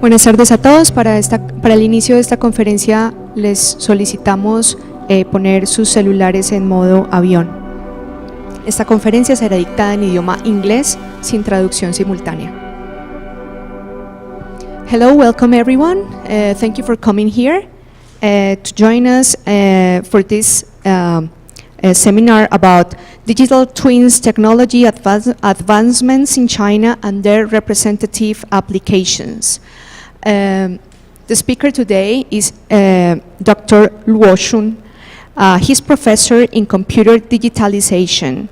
Buenas tardes a todos. Para el inicio de esta conferencia les solicitamos poner sus celulares en modo avión. Esta conferencia será dictada en idioma inglés sin traducción simultánea. Hello, welcome everyone. Thank you for coming here to join us for this seminar about digital twins technology advancements in China and their representative applications. The speaker today is Dr. Luo Shun. He's professor in computer digitalization.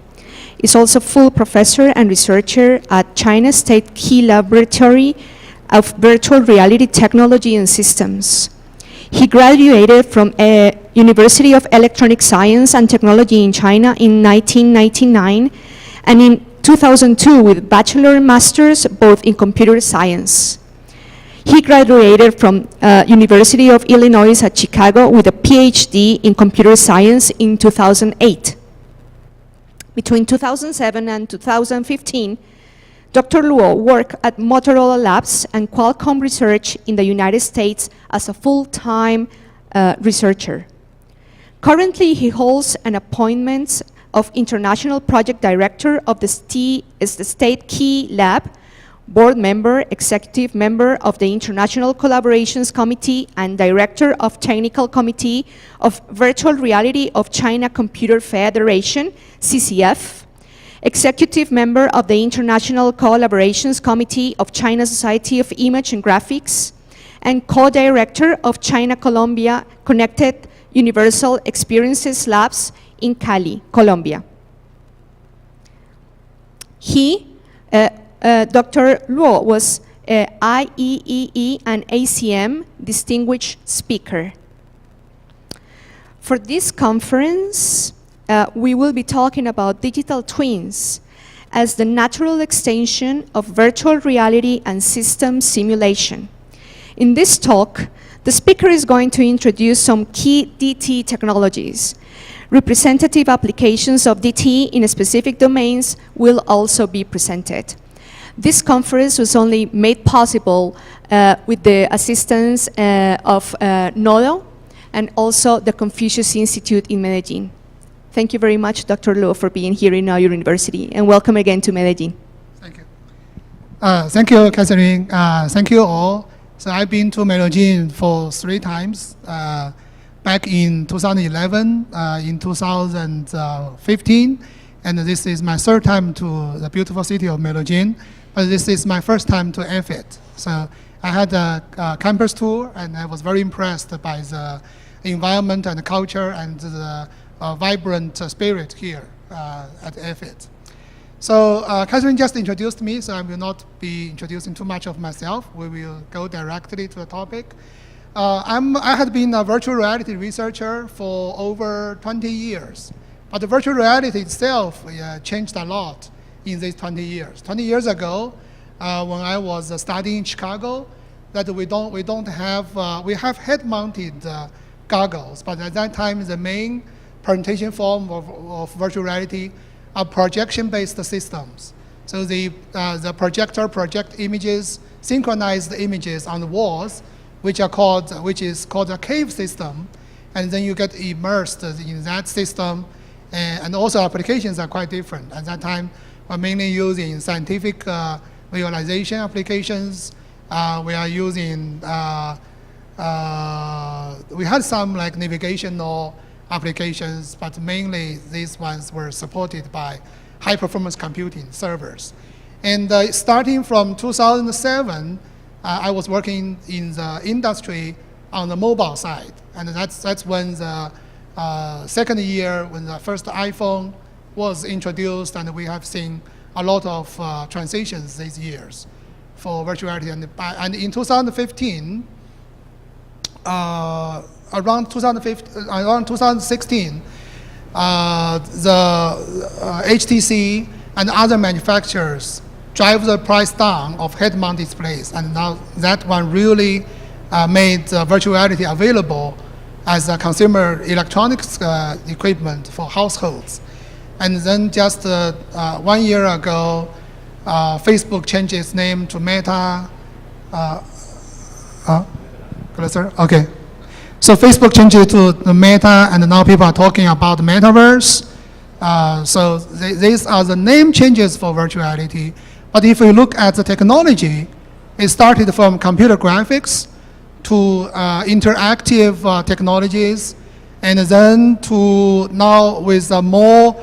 He's also full professor and researcher at China State Key Laboratory of Virtual Reality Technology and Systems. He graduated from University of Electronic Science and Technology in China in 1999 and in 2002 with bachelor and masters both in computer science. He graduated from University of Illinois at Chicago with a Ph.D. in computer science in 2008. Between 2007 and 2015, Dr. Luo worked at Motorola Labs and Qualcomm Research in the United States as a full-time researcher. Currently, he holds an appointment of International Project Director of the State Key Lab, board member, executive member of the International Collaborations Committee, and director of Technical Committee of Virtual Reality of China Computer Federation, CCF, executive member of the International Collaborations Committee of China Society of Image and Graphics, and co-director of China-Colombia Connected Universal Experiences Labs in Cali, Colombia. Dr. Luo was IEEE and ACM distinguished speaker. For this conference, we will be talking about digital twins as the natural extension of virtual reality and system simulation. In this talk, the speaker is going to introduce some key DT technologies. Representative applications of DT in specific domains will also be presented. This conference was only made possible with the assistance of Nodo and also the Confucius Institute in Medellin. Thank you very much, Dr. Luo, for being here in our university, and welcome again to Medellin. Thank you. Thank you, Catherine. Thank you all. So I've been to Medellin for 3 times, back in 2011, in 2015, and this is my 3rd time to the beautiful city of Medellin, but this is my first time to EAFIT. So I had a campus tour, and I was very impressed by the environment and the culture and the vibrant spirit here at EAFIT. So Catherine just introduced me, so I will not be introducing too much of myself. We will go directly to the topic. I had been a virtual reality researcher for over 20 years, but the virtual reality itself changed a lot in these 20 years. 20 years ago, when I was studying in Chicago, that we have head-mounted goggles, but at that time the main presentation form of virtual reality are projection-based systems. So the projector project images, synchronized images on the walls, which is called a cave system, and then you get immersed in that system, and also applications are quite different. At that time, we're mainly using scientific visualization applications. We are using, we had some like navigational applications, but mainly these ones were supported by high-performance computing servers. And starting from 2007, I was working in the industry on the mobile side, and that's when the second year when the first iPhone was introduced, and we have seen a lot of transitions these years for virtual reality. And in 2015, around 2016, the HTC and other manufacturers drive the price down of head-mount displays, and now that one really made virtual reality available as a consumer electronics equipment for households. And then just 1 year ago, Facebook changed its name to Meta. Closer? Okay. So Facebook changed it to the Meta, and now people are talking about the metaverse. So these are the name changes for virtual reality. But if you look at the technology, it started from computer graphics to interactive technologies, and then to now with a more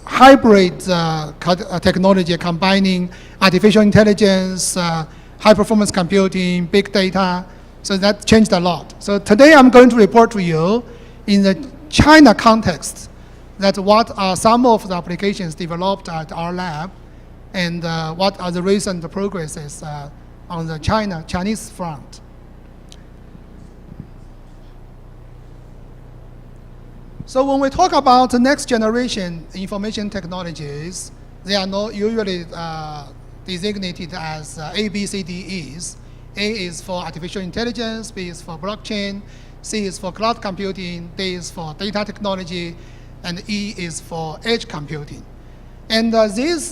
hybrid technology combining artificial intelligence, high-performance computing, big data. So that changed a lot. So today I'm going to report to you in the China context that what are some of the applications developed at our lab, and what are the recent progresses on the Chinese front. So when we talk about the next generation information technologies, they are not usually designated as A, B, C, D, E's. A is for artificial intelligence, B is for blockchain, C is for cloud computing, D is for data technology, and E is for edge computing. And these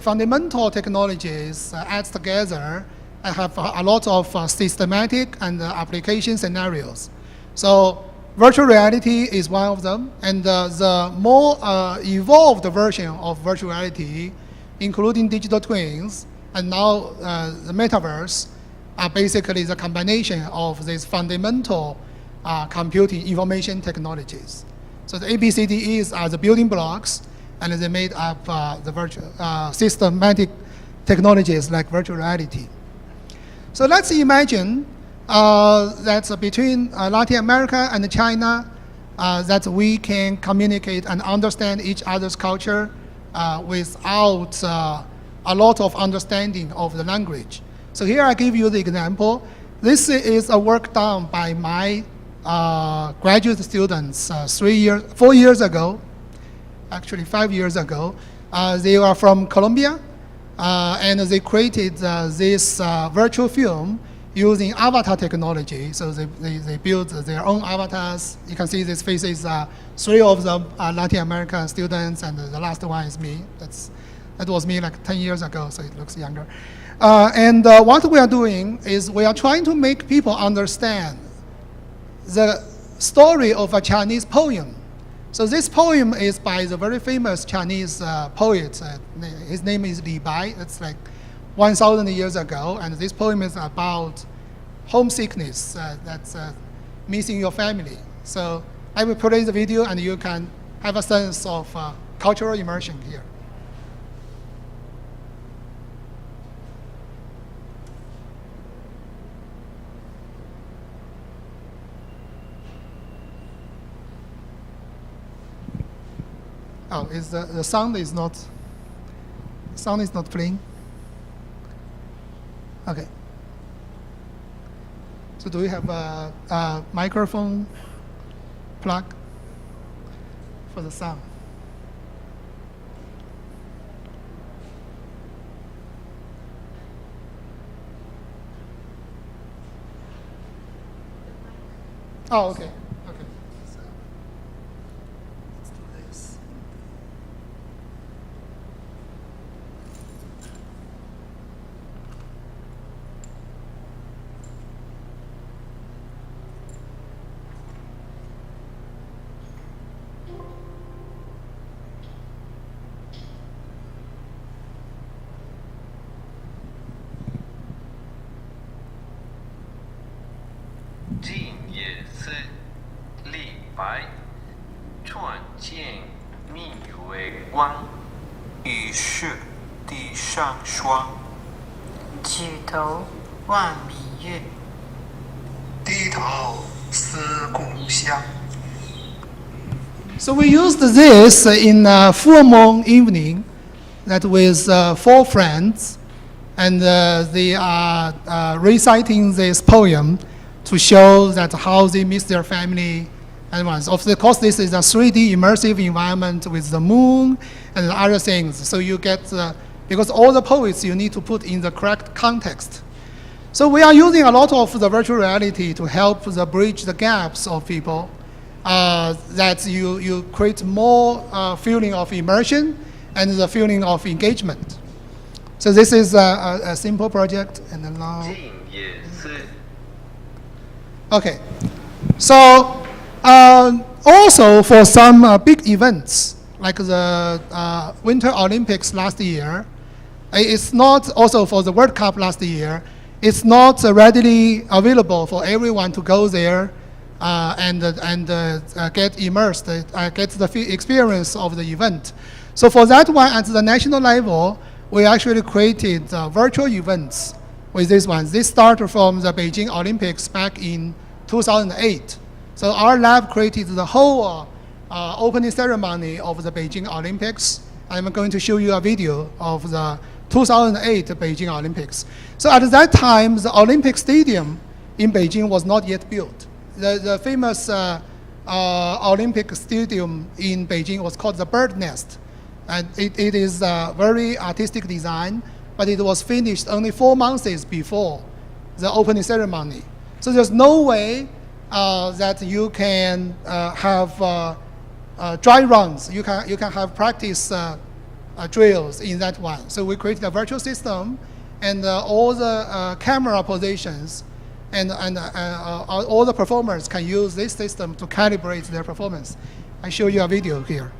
fundamental technologies add together and have a lot of systematic and application scenarios. So virtual reality is one of them, and the more evolved version of virtual reality, including digital twins, and now the metaverse, are basically the combination of these fundamental computing information technologies. So the ABCDEs are the building blocks, and they made up the virtual systematic technologies like virtual reality. So let's imagine that between Latin America and China, that we can communicate and understand each other's culture without a lot of understanding of the language. So here I give you the example. This is a work done by my graduate students 4 years ago, actually 5 years ago. They are from Colombia, and they created this virtual film using avatar technology. So they built their own avatars. You can see these faces, 3 of them are Latin American students, and the last one is me. That was me like 10 years ago, so it looks younger. And what we are doing is we are trying to make people understand the story of a Chinese poem. So this poem is by the very famous Chinese poet. His name is Li Bai. It's like 1,000 years ago, and this poem is about homesickness, that's missing your family. So I will play the video, and you can have a sense of cultural immersion here. Oh, the sound is not playing? Okay. So do we have a microphone plug for the sound? Oh, okay. Okay. So let's do this. So we used this in a full moon evening, that with 4 friends, and they are reciting this poem to show that how they miss their family. And of course, this is a 3D immersive environment with the moon and other things. So you get, because all the poets you need to put in the correct context. So we are using a lot of the virtual reality to help bridge the gaps of people, that you create more feeling of immersion and the feeling of engagement. So this is a simple project, and then now. Okay. So also for some big events, like the Winter Olympics last year, it's not also for the World Cup last year, it's not readily available for everyone to go there and get immersed, get the experience of the event. So for that one, at the national level, we actually created virtual events with this one. This started from the Beijing Olympics back in 2008. So our lab created the whole opening ceremony of the Beijing Olympics. I'm going to show you a video of the 2008 Beijing Olympics. So at that time, the Olympic Stadium in Beijing was not yet built. The famous Olympic Stadium in Beijing was called the Bird Nest. And it is a very artistic design, but it was finished only 4 months before the opening ceremony. So there's no way that you can have dry runs. You can have practice drills in that one. So we created a virtual system, and all the camera positions and all the performers can use this system to calibrate their performance. I show you a video here.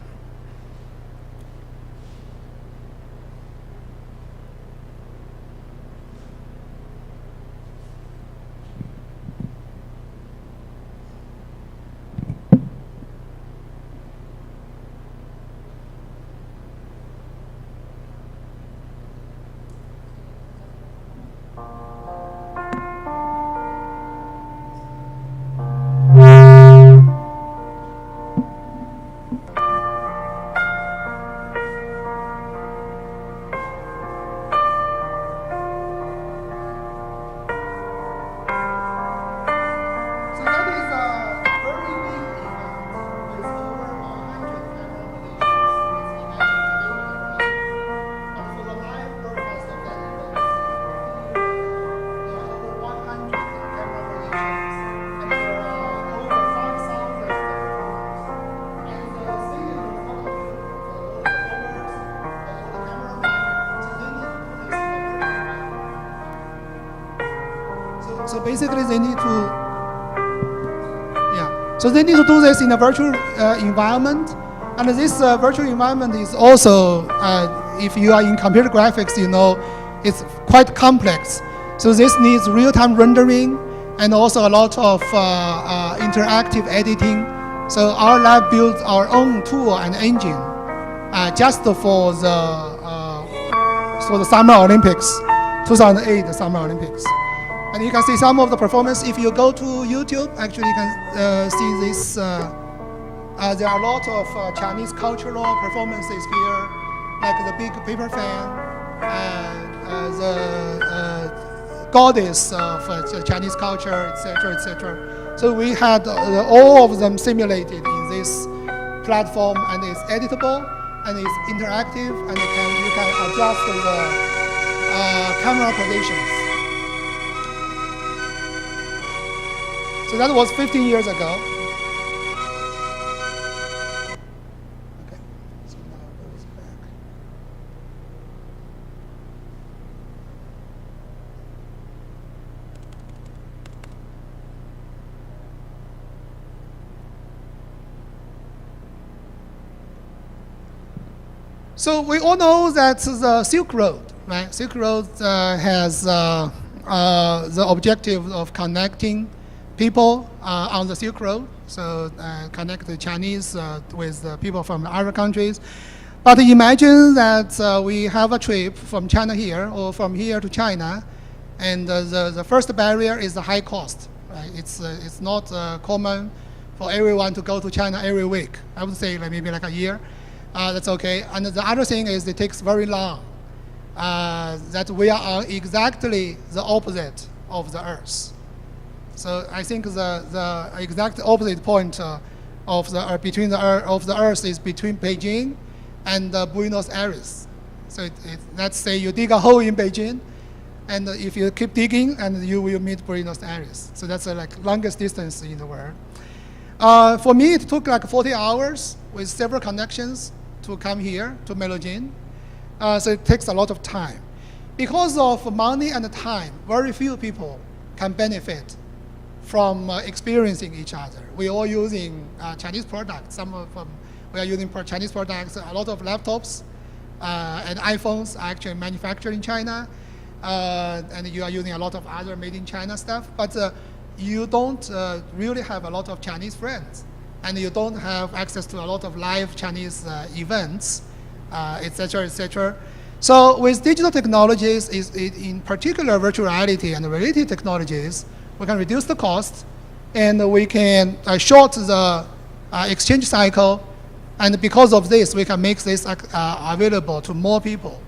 So basically, they need to, So they need to do this in a virtual environment, and this virtual environment is also, if you are in computer graphics, you know, it's quite complex. So this needs real-time rendering and also a lot of interactive editing. So our lab built our own tool and engine just for the Summer Olympics, 2008 Summer Olympics. And you can see some of the performance. If you go to YouTube, actually you can see this. There are a lot of Chinese cultural performances here, like the big paper fan, the goddess of Chinese culture, etc., etc. So we had all of them simulated in this platform, and it's editable, and it's interactive, and you can adjust the camera positions. So that was 15 years ago. Okay, so now it goes back. So we all know that the Silk Road, right? Silk Road has the objective of connecting people on the Silk Road, so connect the Chinese with people from other countries. But imagine that we have a trip from China here, or from here to China, and the first barrier is the high cost. Right? It's not common for everyone to go to China every week. I would say maybe like a year. That's okay. And the other thing is it takes very long. That we are on exactly the opposite of the Earth. So I think the exact opposite point of the Earth is between Beijing and Buenos Aires. So let's say you dig a hole in Beijing, and if you keep digging, and you will meet Buenos Aires. So that's the longest distance in the world. For me, it took like 40 hours with several connections to come here to Medellin. So it takes a lot of time. because of money and time, very few people can benefit from experiencing each other. We all using Chinese products. Some of them we are using Chinese products. A lot of laptops and iPhones are actually manufactured in China, and you are using a lot of other made in China stuff. But you don't really have a lot of Chinese friends, and you don't have access to a lot of live Chinese events, etc., etc. So with digital technologies, in particular virtual reality and related technologies, we can reduce the cost, and we can short the exchange cycle, and because of this, we can make this available to more people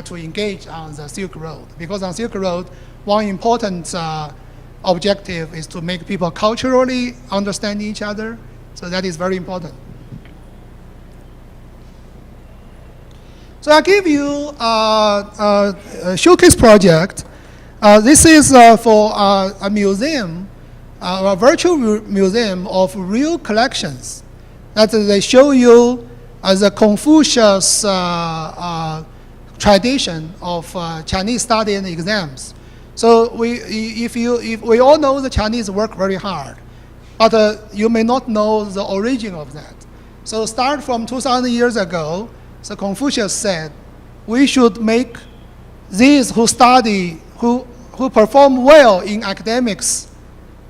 to engage on the Silk Road. Because on Silk Road, one important objective is to make people culturally understand each other, so that is very important. So I give you a showcase project. This is for a museum, a virtual museum of real collections that they show you the Confucius tradition of Chinese study and exams. So if we all know the Chinese work very hard, but you may not know the origin of that. So start from 2,000 years ago. So Confucius said, we should make these who study, who perform well in academics,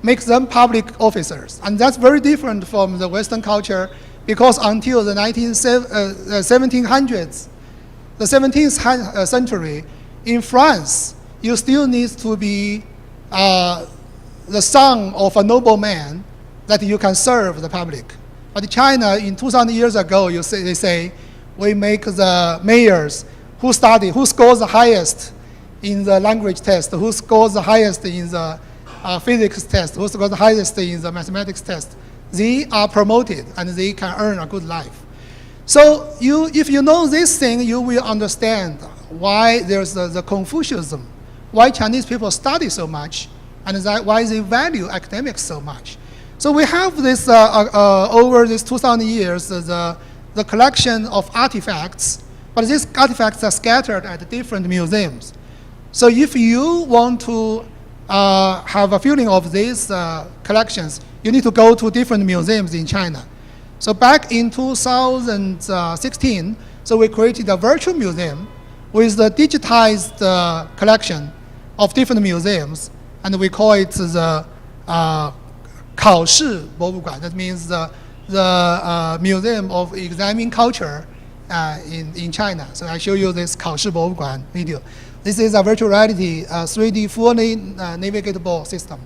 make them public officers. And that's very different from the Western culture, because until the 1700s, the 17th century, in France, you still need to be the son of a nobleman that you can serve the public. But in China, in 2,000 years ago, they say, we make the mayors who study, who scores the highest in the language test, who scores the highest in the physics test, who scores the highest in the mathematics test. They are promoted and they can earn a good life. So if you know this thing, you will understand why there's the Confucianism, why Chinese people study so much, and why they value academics so much. So we have this, over these 2,000 years, the collection of artifacts, but these artifacts are scattered at different museums. So if you want to have a feeling of these collections, you need to go to different museums in China. So back in 2016, so we created a virtual museum with the digitized collection of different museums, and we call it the 考试博物馆. That means the Museum of Examining Culture in China. So I show you this 考试博物馆 video. This is a virtual reality 3D fully navigatable system.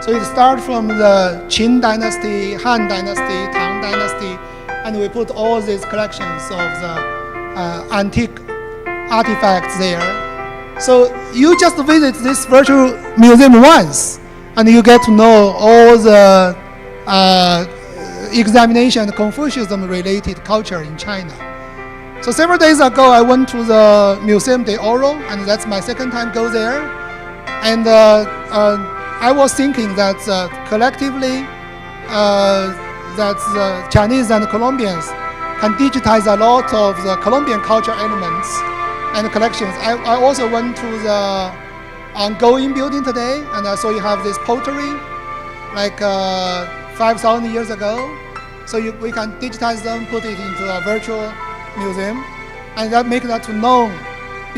So it starts from the Qin Dynasty, Han Dynasty, Tang Dynasty, and we put all these collections of the antique artifacts there. So you just visit this virtual museum once, and you get to know all the examination Confucianism-related culture in China. So several days ago, I went to the Museum de Oro, and that's my second time go there. And I was thinking that collectively, that Chinese and Colombians can digitize a lot of the Colombian culture elements and collections. I also went to the ongoing building today, and I saw you have this pottery, like 5,000 years ago. So we can digitize them, put it into a virtual museum, and that make that be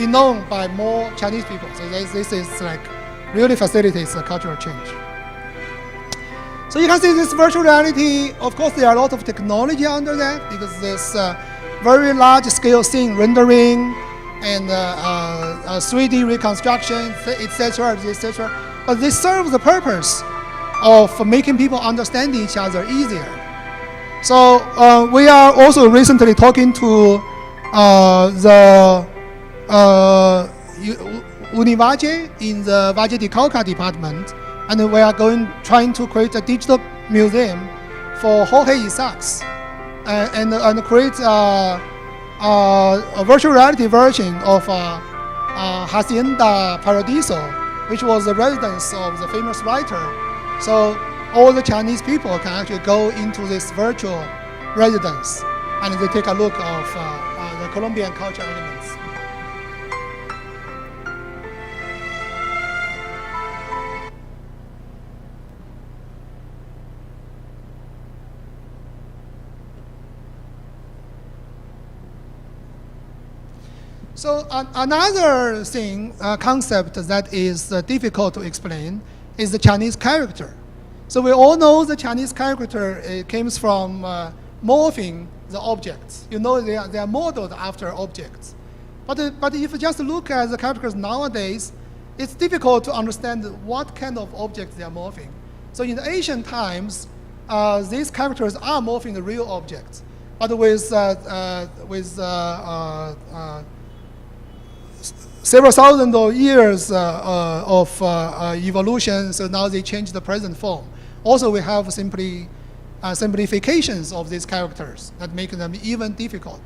known by more Chinese people. So this is like really facilitates the cultural change. So you can see this virtual reality, of course there are a lot of technology under that, because there's very large scale scene rendering and 3D reconstruction, etc., etc. But they serve the purpose of making people understand each other easier. So we are also recently talking to the Univaje in the Valle de Cauca department, and we are trying to create a digital museum for Jorge Isaacs, and create a virtual reality version of Hacienda Paradiso, which was the residence of the famous writer. So all the Chinese people can actually go into this virtual residence, and they take a look of the Colombian culture elements. So another thing, concept that is difficult to explain is the Chinese character. So we all know the Chinese character comes from morphing the objects. You know they are modeled after objects. But if you just look at the characters nowadays, it's difficult to understand what kind of objects they are morphing. So in the ancient times, these characters are morphing the real objects. But with several thousand years of evolution, so now they change the present form. Also, we have simplifications of these characters that make them even difficult.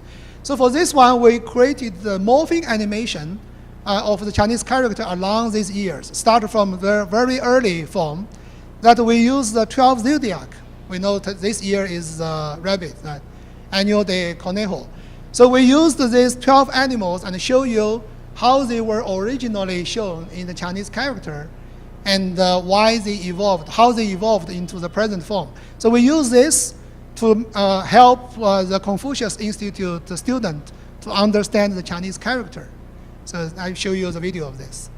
So for this one, we created the morphing animation of the Chinese character along these years, start from the very early form that we use the 12 zodiac. We know that this year is rabbit, Año de Conejo. So we used these 12 animals and show you how they were originally shown in the Chinese character and why they evolved, how they evolved into the present form. So we use this to help the Confucius Institute student to understand the Chinese character. So I show you the video of this. "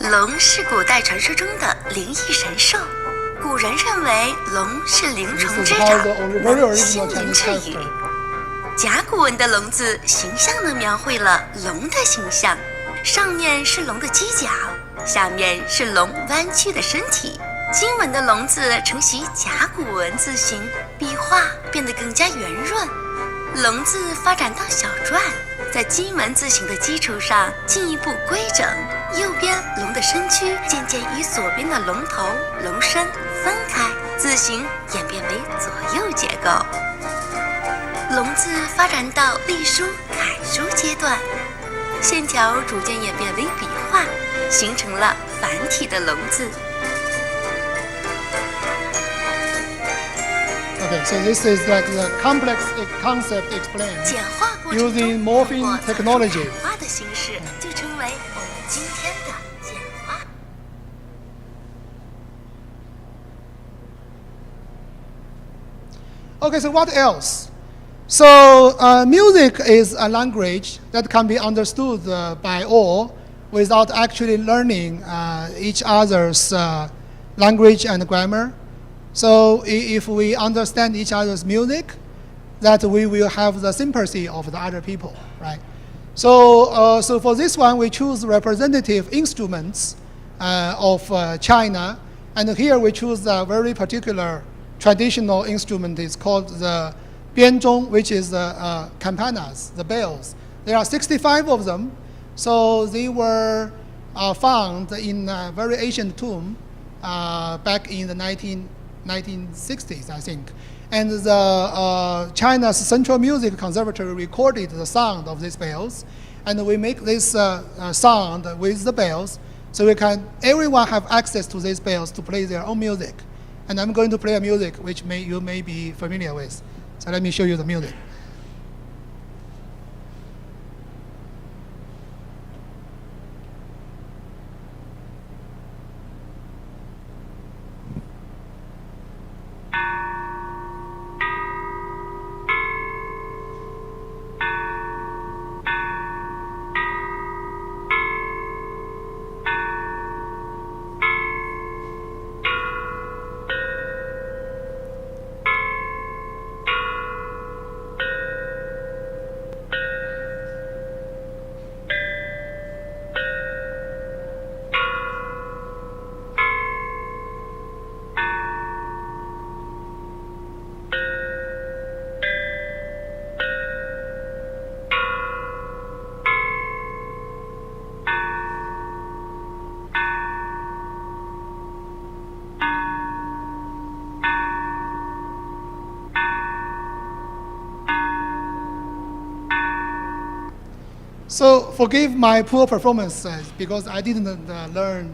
龙是古代传说中的灵异神兽，古人认为龙是灵虫之长，能心灵治愈。甲骨文的“龙”字形象地描绘了龙的形象，上面是龙的犄角，下面是龙弯曲的身体。金文的“龙”字承袭甲骨文字形，笔画变得更加圆润。龙字发展到小篆，在金文字形的基础上进一步规整，右边龙的身躯渐渐与左边的龙头、龙身分开，字形演变为左右结构。龙字发展到隶书、楷书阶段，线条逐渐演变为笔画，形成了繁体的龙字。Okay, so this is like the complex concept explained 简化过程 using 中 morphing 通过 technology. 简化的形式，就成为我们今天的简化。Okay, so what else? So music is a language that can be understood by all without actually learning each other's language and grammar. So if we understand each other's music, that we will have the sympathy of the other people, right? So, so for this one, we choose representative instruments of China, and here we choose a very particular traditional instrument. It's called the bianzhong, which is the campanas, the bells. There are 65 of them, so they were found in a very ancient tomb back in the 1960s, I think. And the China's Central Music Conservatory recorded the sound of these bells, and we make this sound with the bells, so everyone have access to these bells to play their own music. And I'm going to play a music which you may be familiar with. So let me show you the music. So forgive my poor performance because I didn't learn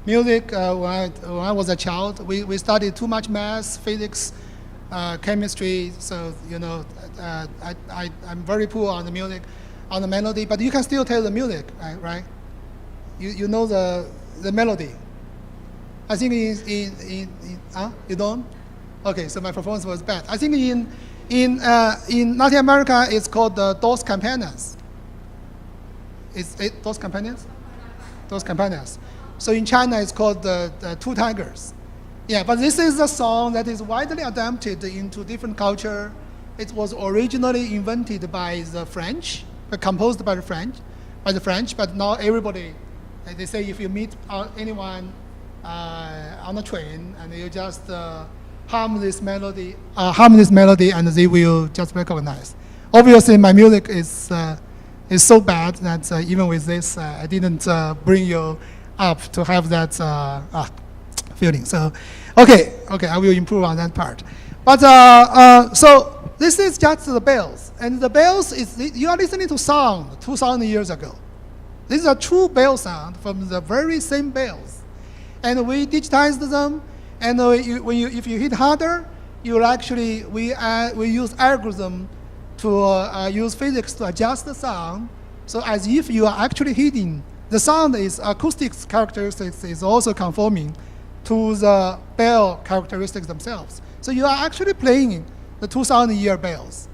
music when I was a child. We studied too much math, physics, chemistry. So I'm very poor on the music, on the melody. But you can still tell the music, right? You know the melody. I think you don't? Okay, so my performance was bad. I think in Latin America it's called the Dos Campanas. Is it Dos Campanas? Dos Campanas. So in China it's called the Two Tigers. Yeah, but this is a song that is widely adapted into different culture. It was originally invented by the French, composed by the French, but now everybody, they say if you meet anyone on a train and you just hum this melody, and they will just recognize. Obviously, my music is so bad that even with this, I didn't bring you up to have that feeling. So, okay, I will improve on that part. But so this is just the bells, and the bells is you are listening to sound 2,000 years ago. This is a true bell sound from the very same bells, and we digitized them. And if you hit harder, you actually we use algorithm to use physics to adjust the sound. So as if you are actually hitting, the sound is acoustics characteristics is also conforming to the bell characteristics themselves. So you are actually playing the 2,000-year bells.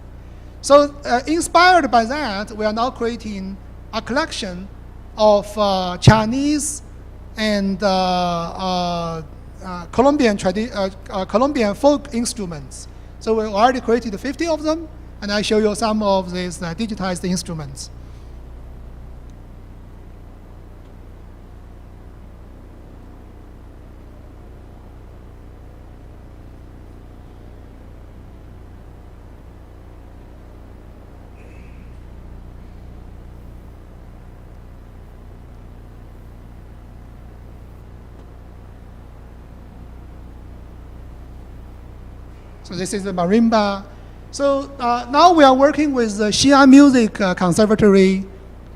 So inspired by that, we are now creating a collection of Chinese and Colombian folk instruments. So we already created 50 of them, and I show you some of these digitized instruments. So this is the marimba. So now we are working with the Xi'an Music Conservatory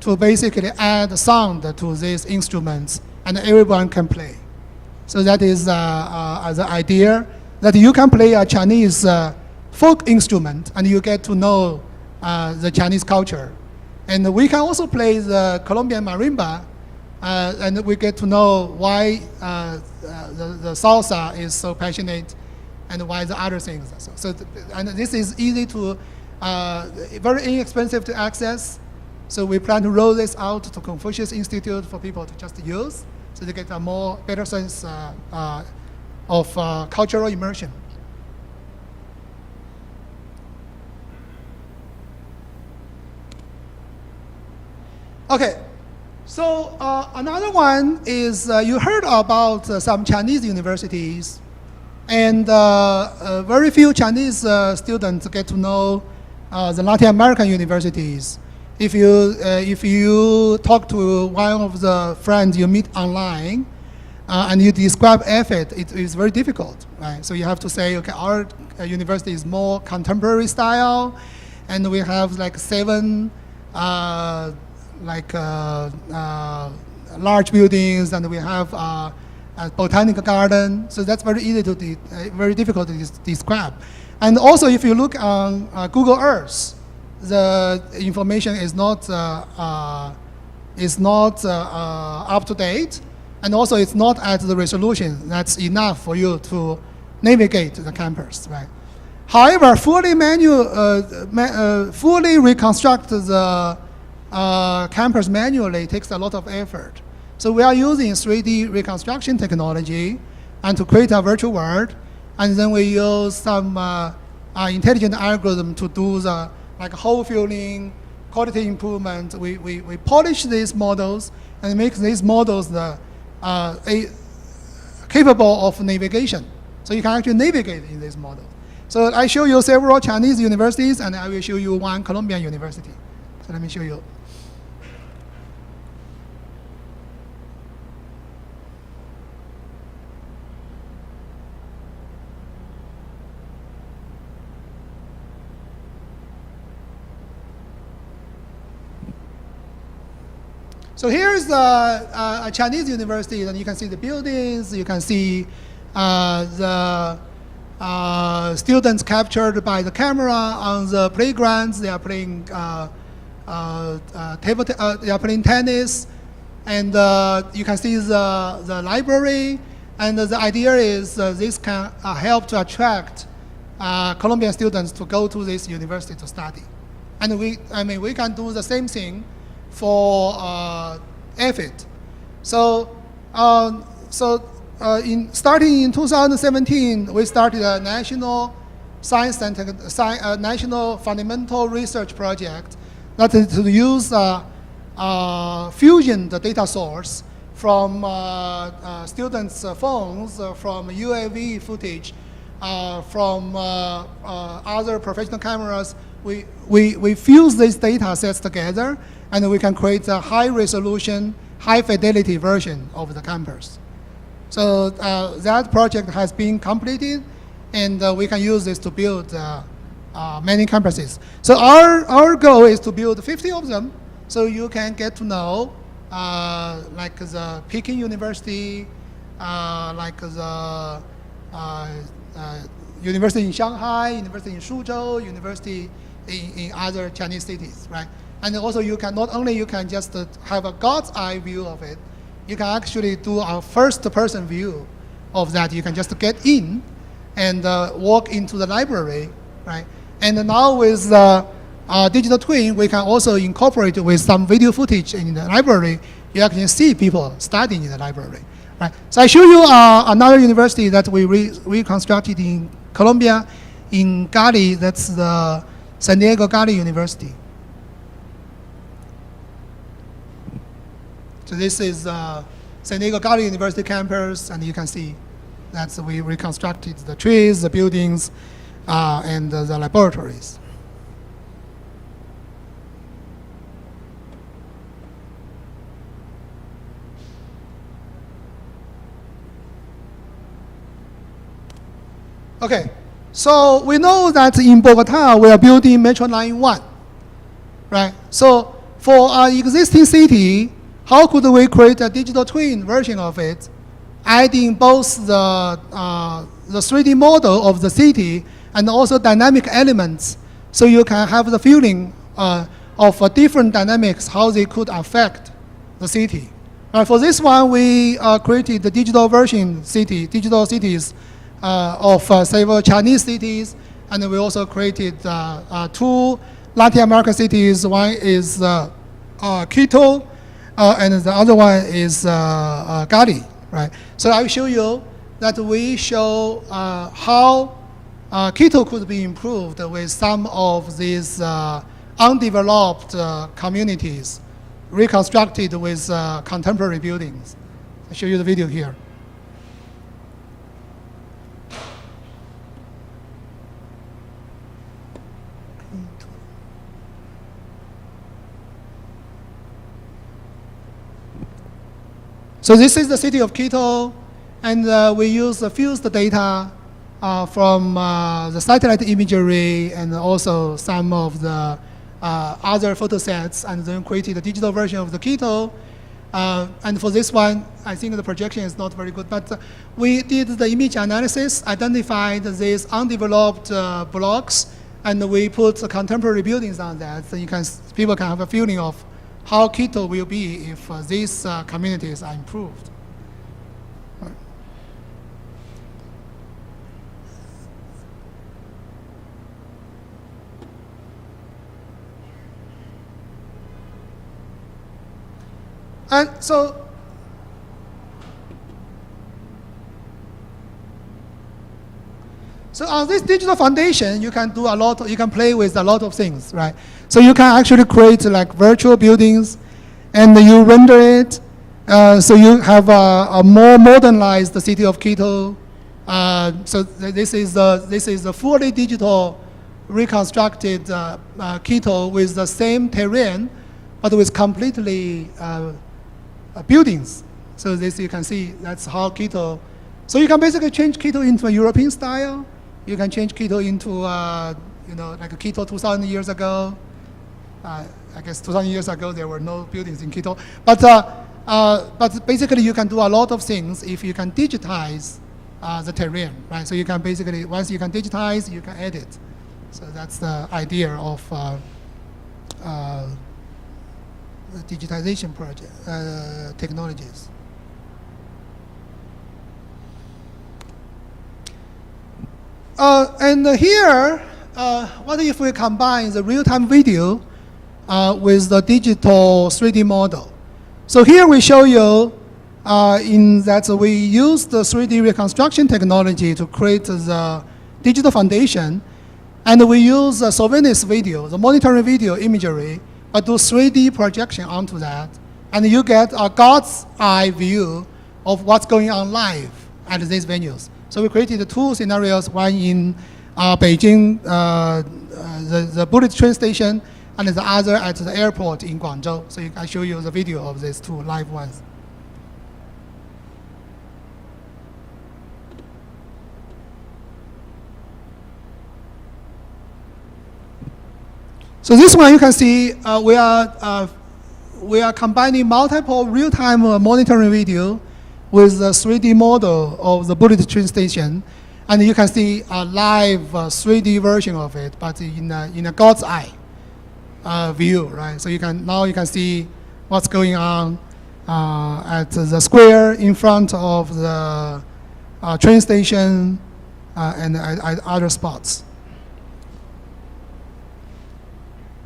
to basically add sound to these instruments, and everyone can play. So that is the idea that you can play a Chinese folk instrument, and you get to know the Chinese culture. And we can also play the Colombian marimba, and we get to know why the salsa is so passionate, and why the other things. And this is easy to, very inexpensive to access. So we plan to roll this out to Confucius Institute for people to just use, so they get a better sense of cultural immersion. Okay, so another one is you heard about some Chinese universities. And very few Chinese students get to know the Latin American universities. If you talk to one of the friends you meet online, and you describe EAFIT, it is very difficult, right? So you have to say, okay, our university is more contemporary style, and we have like 7 large buildings, and we have a botanical garden. So that's very easy to very difficult to describe. And also, if you look on Google Earth, the information is not up to date, and also it's not at the resolution that's enough for you to navigate the campus, right? However, fully reconstruct the campus manually takes a lot of effort. So we are using 3D reconstruction technology and to create a virtual world, and then we use some intelligent algorithm to do the hole filling, quality improvement. We polish these models and make these models capable of navigation. So you can actually navigate in this model. So I show you several Chinese universities, and I will show you one Colombian university. So let me show you. So here's a Chinese university, and you can see the buildings, you can see the students captured by the camera on the playgrounds. They are playing they are playing tennis, and you can see the library. And the idea is this can help to attract Colombian students to go to this university to study. And we can do the same thing for EAFIT. So, starting in 2017, we started a national science and national fundamental research project that is to use fusion the data source from students' phones, from UAV footage, from other professional cameras. We fuse these data sets together, and we can create a high-resolution, high-fidelity version of the campus. So that project has been completed, and we can use this to build many campuses. So our goal is to build 50 of them, so you can get to know like the Peking University, like the university in Shanghai, university in Suzhou, university in other Chinese cities, right? And also you can, not only you can just have a God's eye view of it, you can actually do a first-person view of that. You can just get in and walk into the library, right? And now with digital twin, we can also incorporate with some video footage in the library. You actually see people studying in the library, right? So I show you another university that we reconstructed in Colombia, in Cali. That's the San Diego Cali University. So this is San Diego Cali University campus, and you can see that we reconstructed the trees, the buildings, and the laboratories. Okay, so we know that in Bogota we are building Metro Line 1, right? So for our existing city, how could we create a digital twin version of it, adding both the 3D model of the city and also dynamic elements, so you can have the feeling of different dynamics, how they could affect the city. For this one, we created the digital cities of several Chinese cities, and we also created 2 Latin American cities. One is Quito, and the other one is Cali, right? So I will show you that we show how Quito could be improved with some of these undeveloped communities reconstructed with contemporary buildings. I'll show you the video here. So this is the city of Quito, and we use the fused data from the satellite imagery and also some of the other photo sets, and then created a digital version of the Quito. And for this one, I think the projection is not very good, but we did the image analysis, identified these undeveloped blocks, and we put the contemporary buildings on that, so people can have a feeling of how Quito will be if these communities are improved. And so on this digital foundation, you can do a lot. You can play with a lot of things, right? So you can actually create like virtual buildings, and you render it. So you have a more modernized city of Quito. So this is a fully digital reconstructed Quito with the same terrain, but with completely buildings. So this you can see that's how Quito. So you can basically change Quito into a European style. You can change Quito into like Quito 2,000 years ago. I guess 2,000 years ago there were no buildings in Quito. But basically you can do a lot of things if you can digitize the terrain, right? So you can basically, once you can digitize, you can edit. So that's the idea of the digitization project technologies. And here, what if we combine the real-time video with the digital 3D model? So here we show you in that we use the 3D reconstruction technology to create the digital foundation, and we use the surveillance video, the monitoring video imagery, but do 3D projection onto that, and you get a God's eye view of what's going on live at these venues. So we created two scenarios, one in Beijing, the bullet train station, and the other at the airport in Guangzhou. So I show you the video of these two live ones. So this one you can see we are combining multiple real-time monitoring video with the 3D model of the bullet train station, and you can see a live 3D version of it, but in a God's eye view, right? So now you can see what's going on at the square in front of the train station and at other spots.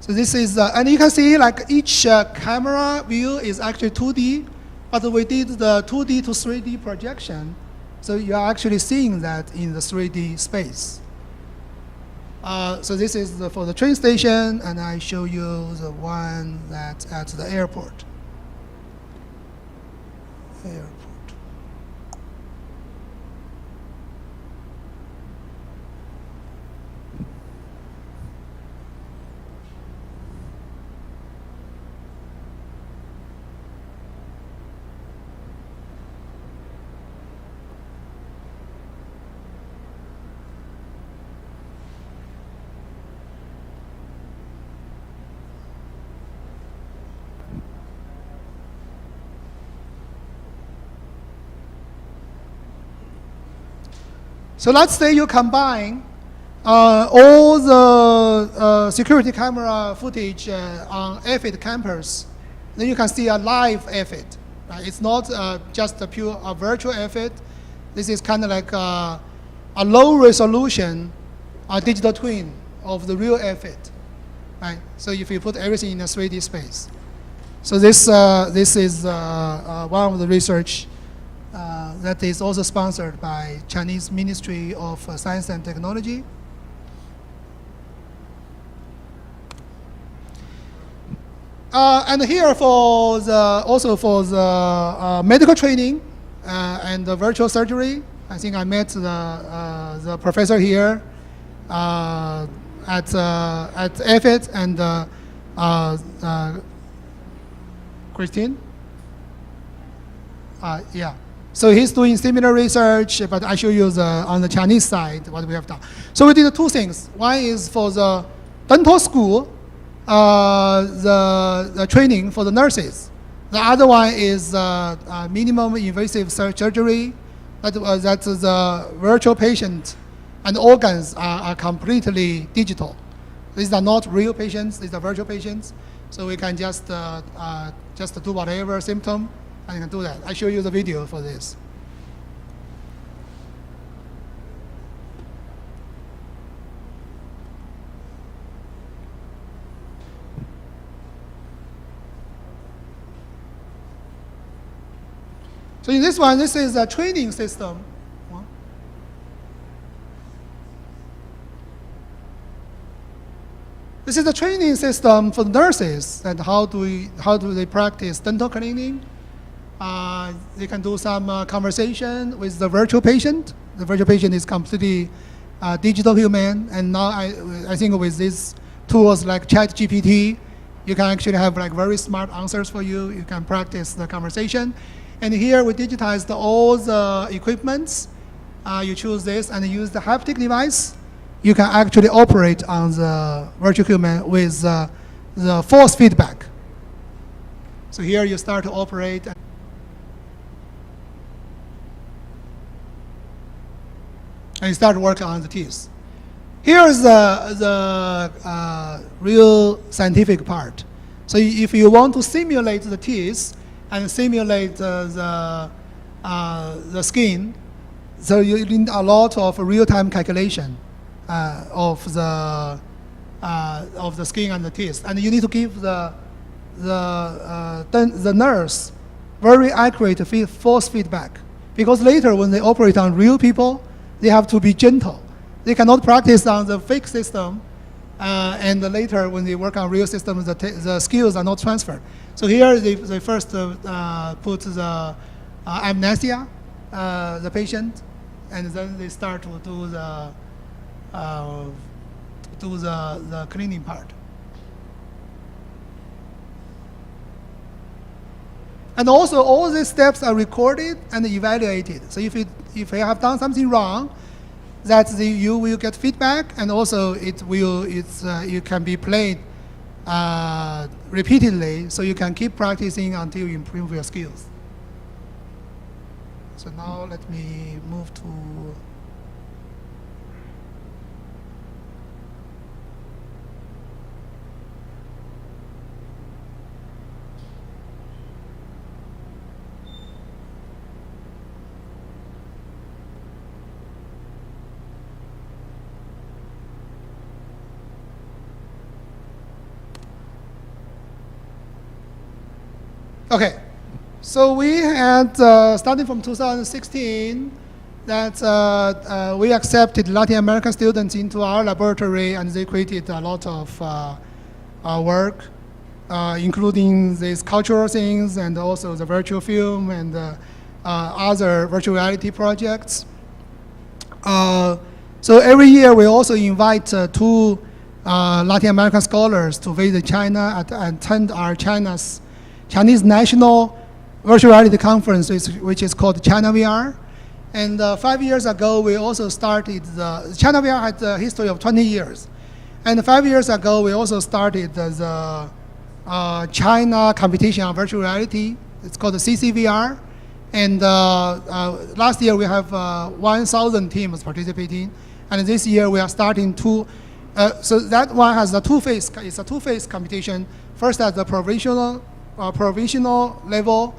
So this is, and you can see like each camera view is actually 2D, but we did the 2D to 3D projection. So you are actually seeing that in the 3D space. So this is for the train station, and I show you the one that's at the airport. So let's say you combine all the security camera footage on EAFIT campus, then you can see a live EAFIT. Right? It's not just a pure virtual EAFIT. This is kind of like a low resolution digital twin of the real EAFIT. Right? So if you put everything in a 3D space. So this is one of the research that is also sponsored by Chinese Ministry of Science and Technology. And here also for the medical training and the virtual surgery. I think I met the professor here at EAFIT and Christine. Yeah. So he's doing similar research, but I show you on the Chinese side what we have done. So we did two things. One is for the dental school, the training for the nurses. The other one is minimum invasive surgery. That's the virtual patient, and organs are completely digital. These are not real patients. These are virtual patients. So we can just do whatever symptom. And you can do that. I show you the video for this. So in this one, this is a training system. This is a training system for nurses, and how do they practice dental cleaning. They can do some conversation with the virtual patient. The virtual patient is completely digital human, and now I think with these tools like ChatGPT, you can actually have like very smart answers for you. You can practice the conversation. And here we digitized all the equipments. You choose this and use the haptic device. You can actually operate on the virtual human with the force feedback. So here you start to operate. And you start working on the teeth. Here is the real scientific part. So if you want to simulate the teeth and simulate the skin, so you need a lot of real-time calculation of the skin and the teeth, and you need to give the nurse very accurate force feedback, because later when they operate on real people, they have to be gentle. They cannot practice on the fake system, and later when they work on real systems, the skills are not transferred. So here they first put the amnesia, the patient, and then they start to do the cleaning part. And also, all these steps are recorded and evaluated. So if you have done something wrong, you will get feedback, and also it can be played repeatedly, so you can keep practicing until you improve your skills. So now let me move to. Okay, so we had, starting from 2016, that we accepted Latin American students into our laboratory, and they created a lot of work, including these cultural things and also the virtual film and other virtual reality projects. So every year we also invite two Latin American scholars to visit China and attend our Chinese National Virtual Reality Conference, which is called China VR. And 5 years ago, we also started China VR had a history of 20 years. And 5 years ago, we also started the China competition on virtual reality. It's called the CCVR. And last year, we have 1,000 teams participating. And this year, we are starting to, so that one has a two-phase, it's a two-phase competition. First at the provincial level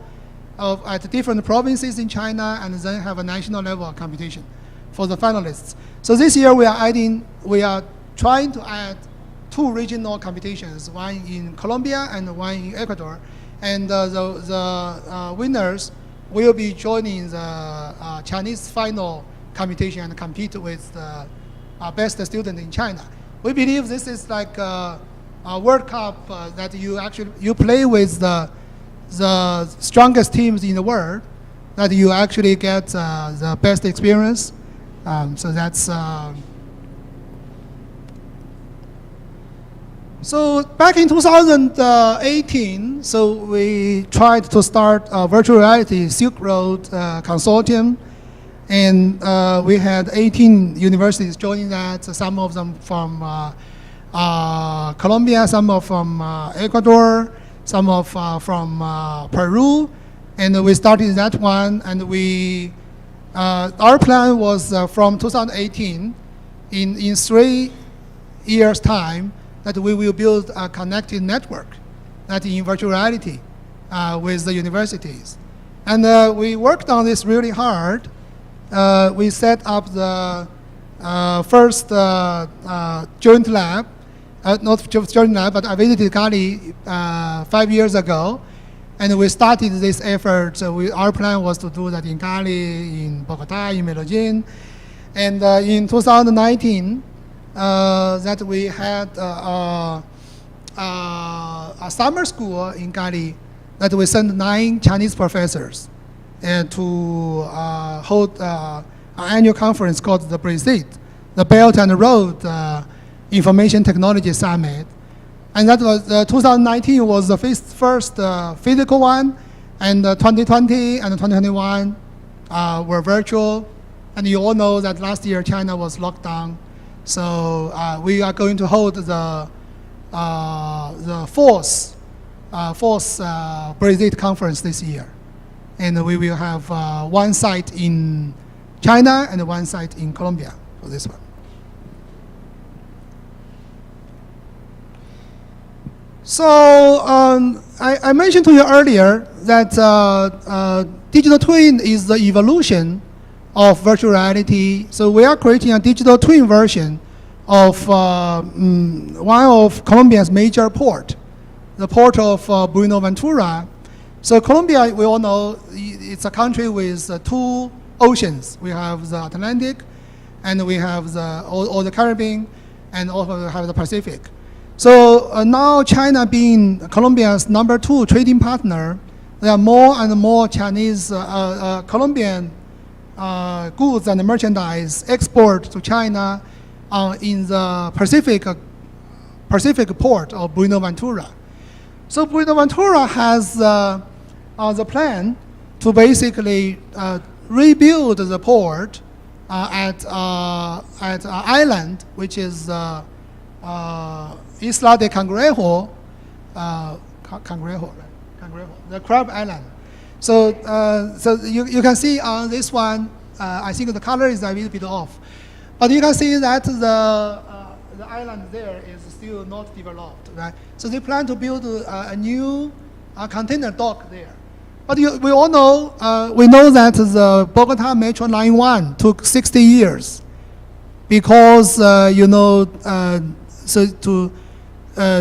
at different provinces in China, and then have a national level of competition for the finalists. So this year we are trying to add two regional competitions, one in Colombia and one in Ecuador. And the winners will be joining the Chinese final competition and compete with the best student in China. We believe this is like a World Cup that you play with the strongest teams in the world, that you actually get the best experience. So that's so back in 2018. So we tried to start a virtual reality Silk Road consortium, and we had 18 universities joining that. Some of them from Colombia, some are from Ecuador, some of from Peru, and we started that one. And our plan was from 2018, in 3 years' time, that we will build a connected network, that in virtual reality, with the universities. And we worked on this really hard. We set up the first joint lab. Not just joint lab, but I visited Cali 5 years ago, and we started this effort. So our plan was to do that in Cali, in Bogota, in Medellin. And in 2019, that we had a summer school in Cali that we sent 9 Chinese professors to hold an annual conference called the BRICIT, the Belt and Road Information Technology Summit. And that was 2019 was the first physical one, and 2020 and 2021 were virtual. And you all know that last year China was locked down. So we are going to hold the the fourth Brexit conference this year. And we will have one site in China and one site in Colombia for this one. So I mentioned to you earlier that digital twin is the evolution of virtual reality. So we are creating a digital twin version of one of Colombia's major port, the port of Buenaventura. So Colombia, we all know, it's a country with two oceans. We have the Atlantic, and we have all the Caribbean, and also we have the Pacific. So now China being Colombia's number 2 trading partner, there are more and more Chinese, Colombian goods and merchandise export to China in the Pacific port of Buenaventura. So Buenaventura has the plan to basically rebuild the port at an island, which is Isla de Cangrejo, the Crab Island. So, so you can see on this one, I think the color is a little bit off, but you can see that the island there is still not developed, right? So they plan to build a new container dock there. But we all know, we know that the Bogota Metro Line 1 took 60 years because, so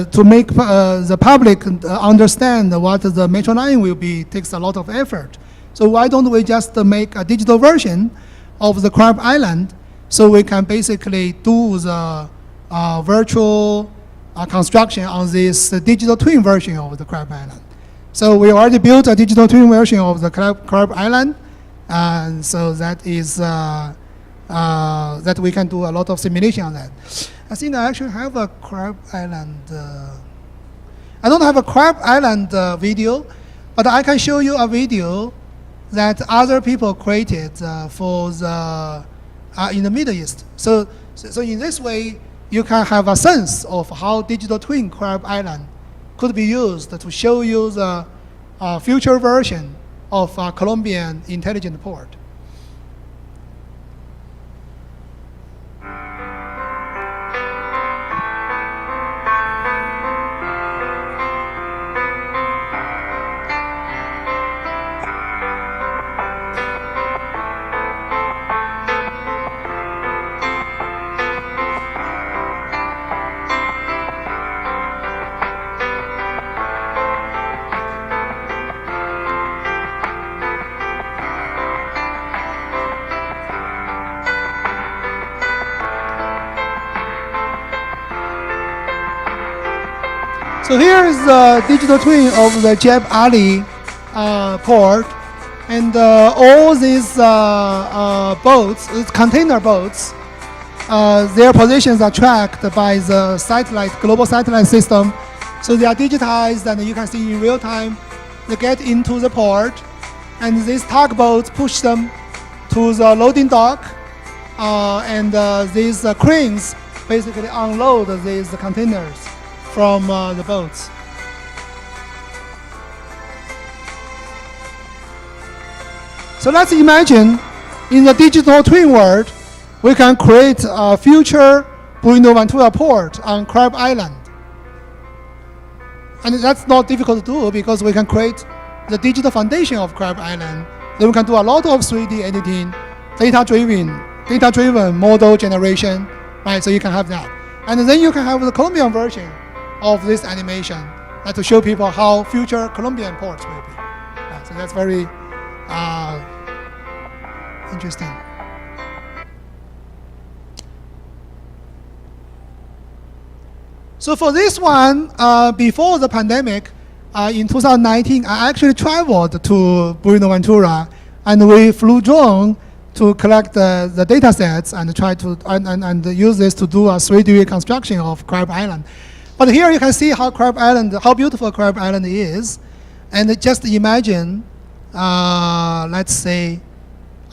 to make the public understand what the Metro Line will be takes a lot of effort. So why don't we just make a digital version of the Crab Island so we can basically do the virtual construction on this digital twin version of the Crab Island. So we already built a digital twin version of the Crab Island, and so that is that we can do a lot of simulation on that. I think I actually have a Crab Island. I don't have a Crab Island video, but I can show you a video that other people created for the in the Middle East. So in this way, you can have a sense of how digital twin Crab Island could be used to show you the future version of a Colombian intelligent port. So here is the digital twin of the Jeb Ali port, and all these boats, container boats, their positions are tracked by the satellite, global satellite system. So they are digitized, and you can see in real time they get into the port, and these tugboats push them to the loading dock, and these cranes basically unload these containers from the boats. So let's imagine in the digital twin world, we can create a future Buenaventura port on Crab Island. And that's not difficult to do because we can create the digital foundation of Crab Island. Then we can do a lot of 3D editing, data-driven model generation, right? So you can have that. And then you can have the Colombian version of this animation to show people how future Colombian ports will be. Right, so that's very interesting. So for this one, before the pandemic, in 2019, I actually traveled to Buenaventura, and we flew drone to collect the data sets and try to and use this to do a 3D reconstruction of Crab Island. But here you can see how how beautiful Crab Island is, and just imagine, let's say,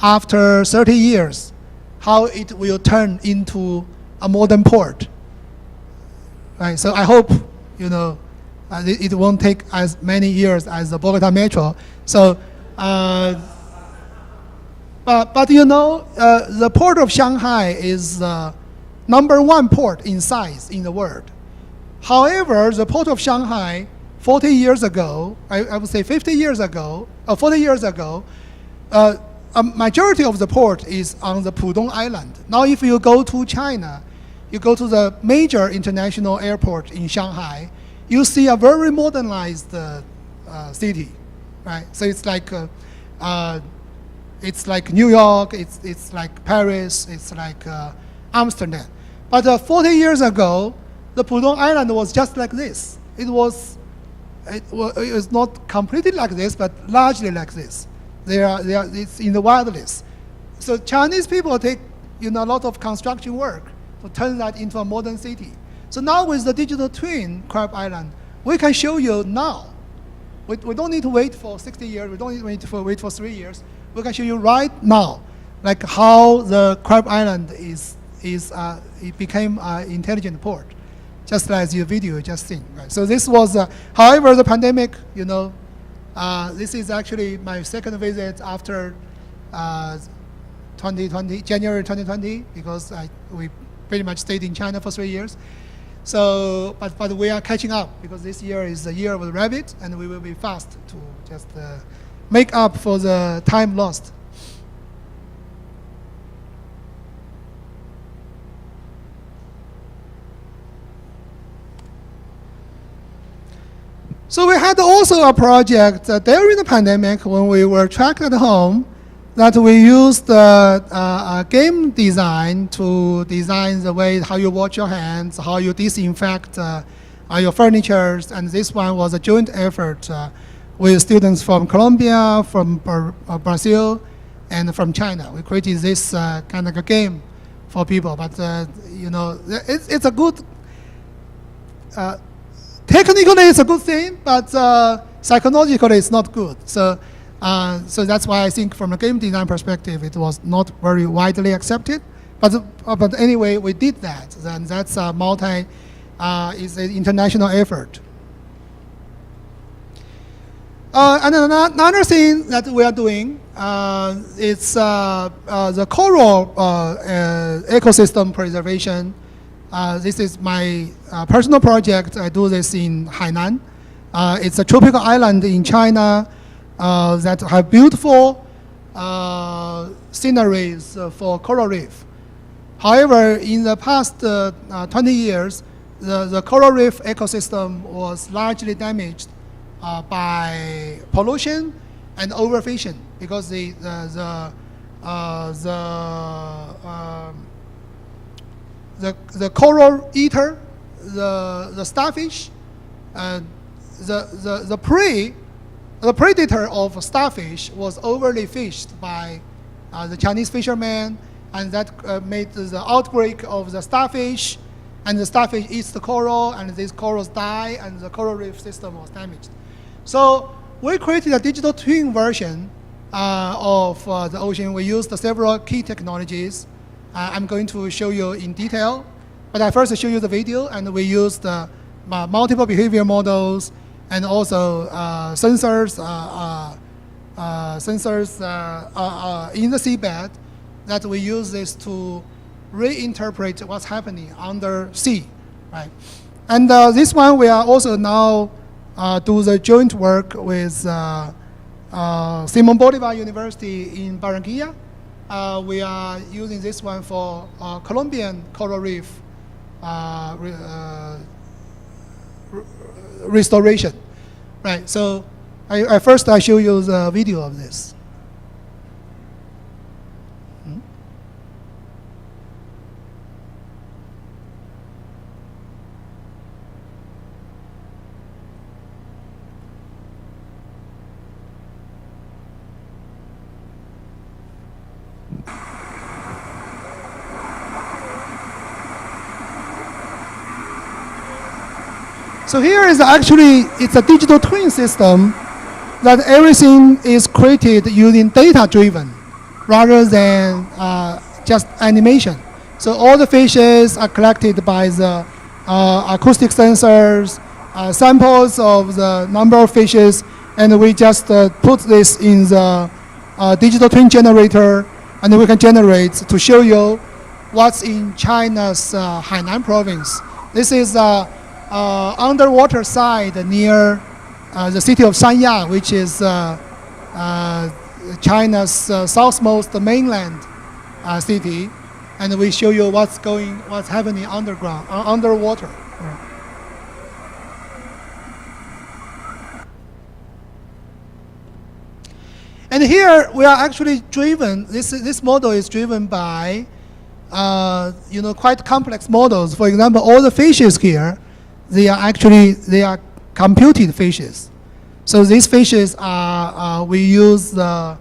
after 30 years, how it will turn into a modern port. Right. So I hope you know, it won't take as many years as the Bogota Metro. So, but you know, the port of Shanghai is the #1 port in size in the world. However, the port of Shanghai 40 years ago, I would say 50 years ago, 40 years ago, a majority of the port is on the Pudong Island. Now if you go to China, you go to the major international airport in Shanghai, you see a very modernized city, right? So it's like New York, it's like Paris, it's like Amsterdam. But 40 years ago, the Pudong Island was just like this. It was not completely like this, but largely like this. It's in the wilderness. So Chinese people take a lot of construction work to turn that into a modern city. So now with the digital twin Crab Island, we can show you now. We don't need to wait for 60 years. We don't need to wait for 3 years. We can show you right now, like how the Crab Island it became an intelligent port, just as your video just seen. Right? So this was, however, the pandemic. This is actually my second visit after 2020, January 2020, because we pretty much stayed in China for 3 years. So, but we are catching up because this year is the year of the rabbit, and we will be fast to just make up for the time lost. So we had also a project during the pandemic when we were trapped at home that we used a game design to design the way how you wash your hands, how you disinfect your furniture, and this one was a joint effort with students from Colombia, from Brazil, and from China. We created this kind of a game for people, but it's a good. Technically, it's a good thing, but psychologically, it's not good. So that's why I think from a game design perspective, it was not very widely accepted. But anyway, we did that. And that's a is an international effort. And another thing that we are doing is the coral ecosystem preservation. This is my personal project. I do this in Hainan. It's a tropical island in China that have beautiful sceneries for coral reef. However, in the past 20 years, the coral reef ecosystem was largely damaged by pollution and overfishing because the coral eater, the starfish, the predator of starfish was overly fished by the Chinese fishermen, and that made the outbreak of the starfish, and the starfish eats the coral, and these corals die, and the coral reef system was damaged. So we created a digital twin version of the ocean. We used several key technologies. I'm going to show you in detail, but I first show you the video, and we used multiple behavior models and also sensors in the seabed that we use this to reinterpret what's happening under sea, right? And this one we are also now do the joint work with Simon Bolivar University in Barranquilla. We are using this one for Colombian coral reef restoration, right? So I first show you the video of this. So here is actually, it's a digital twin system that everything is created using data-driven rather than just animation. So all the fishes are collected by the acoustic sensors, samples of the number of fishes, and we just put this in the digital twin generator, and we can generate to show you what's in China's Hainan province. This is underwater side near the city of Sanya, which is China's southmost mainland city, and we show you what's happening underwater. And here we are actually driven. This model is driven by quite complex models. For example, all the fishes here, they are computed fishes. So these fishes are we use the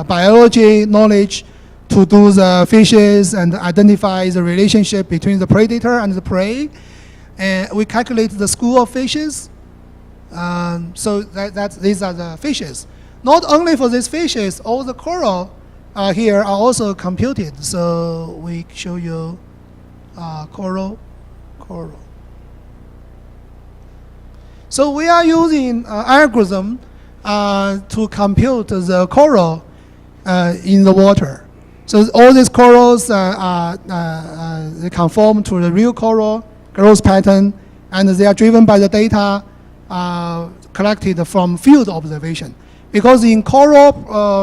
biology knowledge to do the fishes and identify the relationship between the predator and the prey. And we calculate the school of fishes. So these are the fishes. Not only for these fishes, all the coral here are also computed. So we show you coral. So we are using algorithm to compute the coral in the water. So all these corals they conform to the real coral growth pattern, and they are driven by the data collected from field observation. Because in coral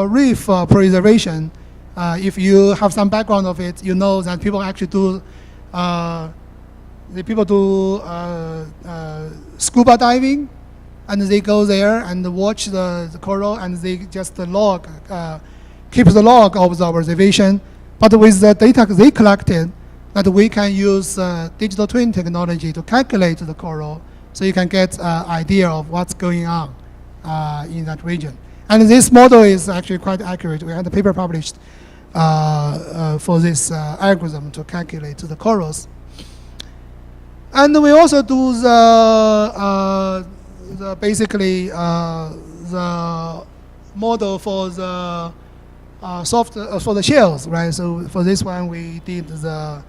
reef preservation, if you have some background of it, you know that people actually do scuba diving, and they go there and watch the coral, and they just keep the log of the observation. But with the data they collected, that we can use digital twin technology to calculate the coral, so you can get an idea of what's going on in that region. And this model is actually quite accurate. We had a paper published for this algorithm to calculate the corals. And we also do basically the model for the for the shells, right? So for this one, we did the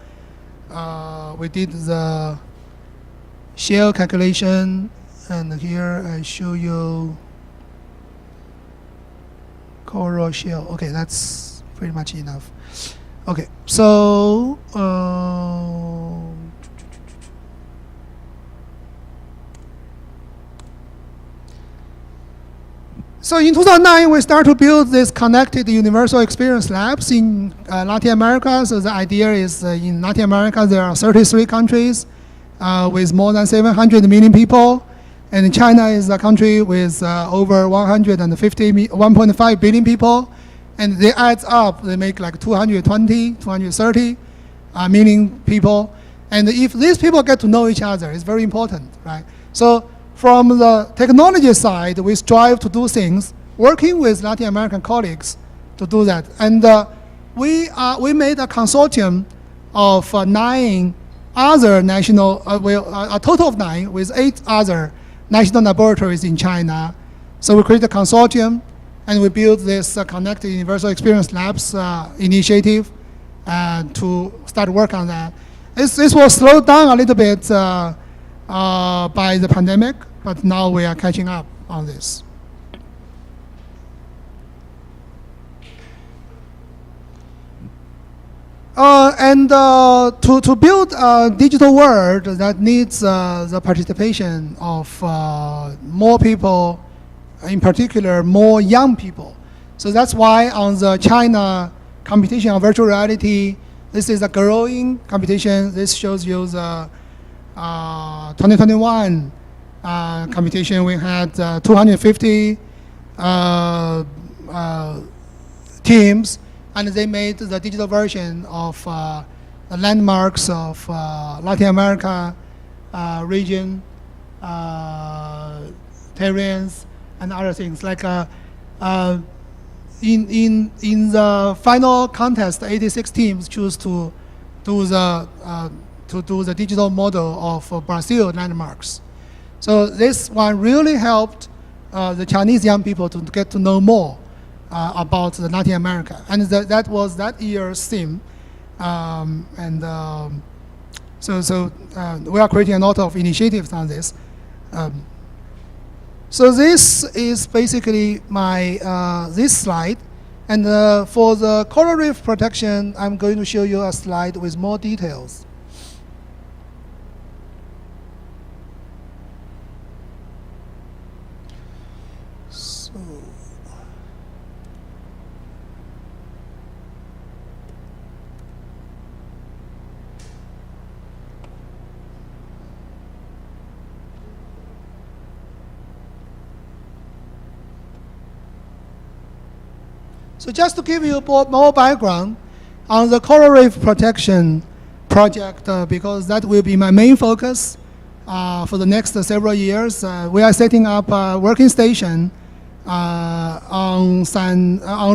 shell calculation, and here I show you coral shell. Okay, that's pretty much enough. Okay, so so in 2009, we started to build this connected universal experience labs in Latin America. So the idea is in Latin America, there are 33 countries with more than 700 million people. And China is a country with over 1.5 billion people. And they add up, they make like 230 million people. And if these people get to know each other, it's very important, right? So from the technology side, we strive to do things, working with Latin American colleagues to do that. And we made a consortium of 9 other national, a total of 9 with 8 other national laboratories in China. So we created a consortium, and we built this Connected Universal Experience Labs initiative to start work on that. This was slowed down a little bit by the pandemic, but now we are catching up on this. To build a digital world that needs the participation of more people, in particular more young people. So that's why on the China competition of virtual reality, this is a growing competition. This shows you the 2021 competition. We had 250 teams, and they made the digital version of the landmarks of Latin America region, terrains, and other things. Like in the final contest, 86 teams choose to do the digital model of Brazil landmarks. So this one really helped the Chinese young people to get to know more about Latin America, and that was that year's theme. So we are creating a lot of initiatives on this. So this is basically my this slide. And for the coral reef protection, I'm going to show you a slide with more details. So just to give you more background on the coral reef protection project, because that will be my main focus for the next several years. We are setting up a working station on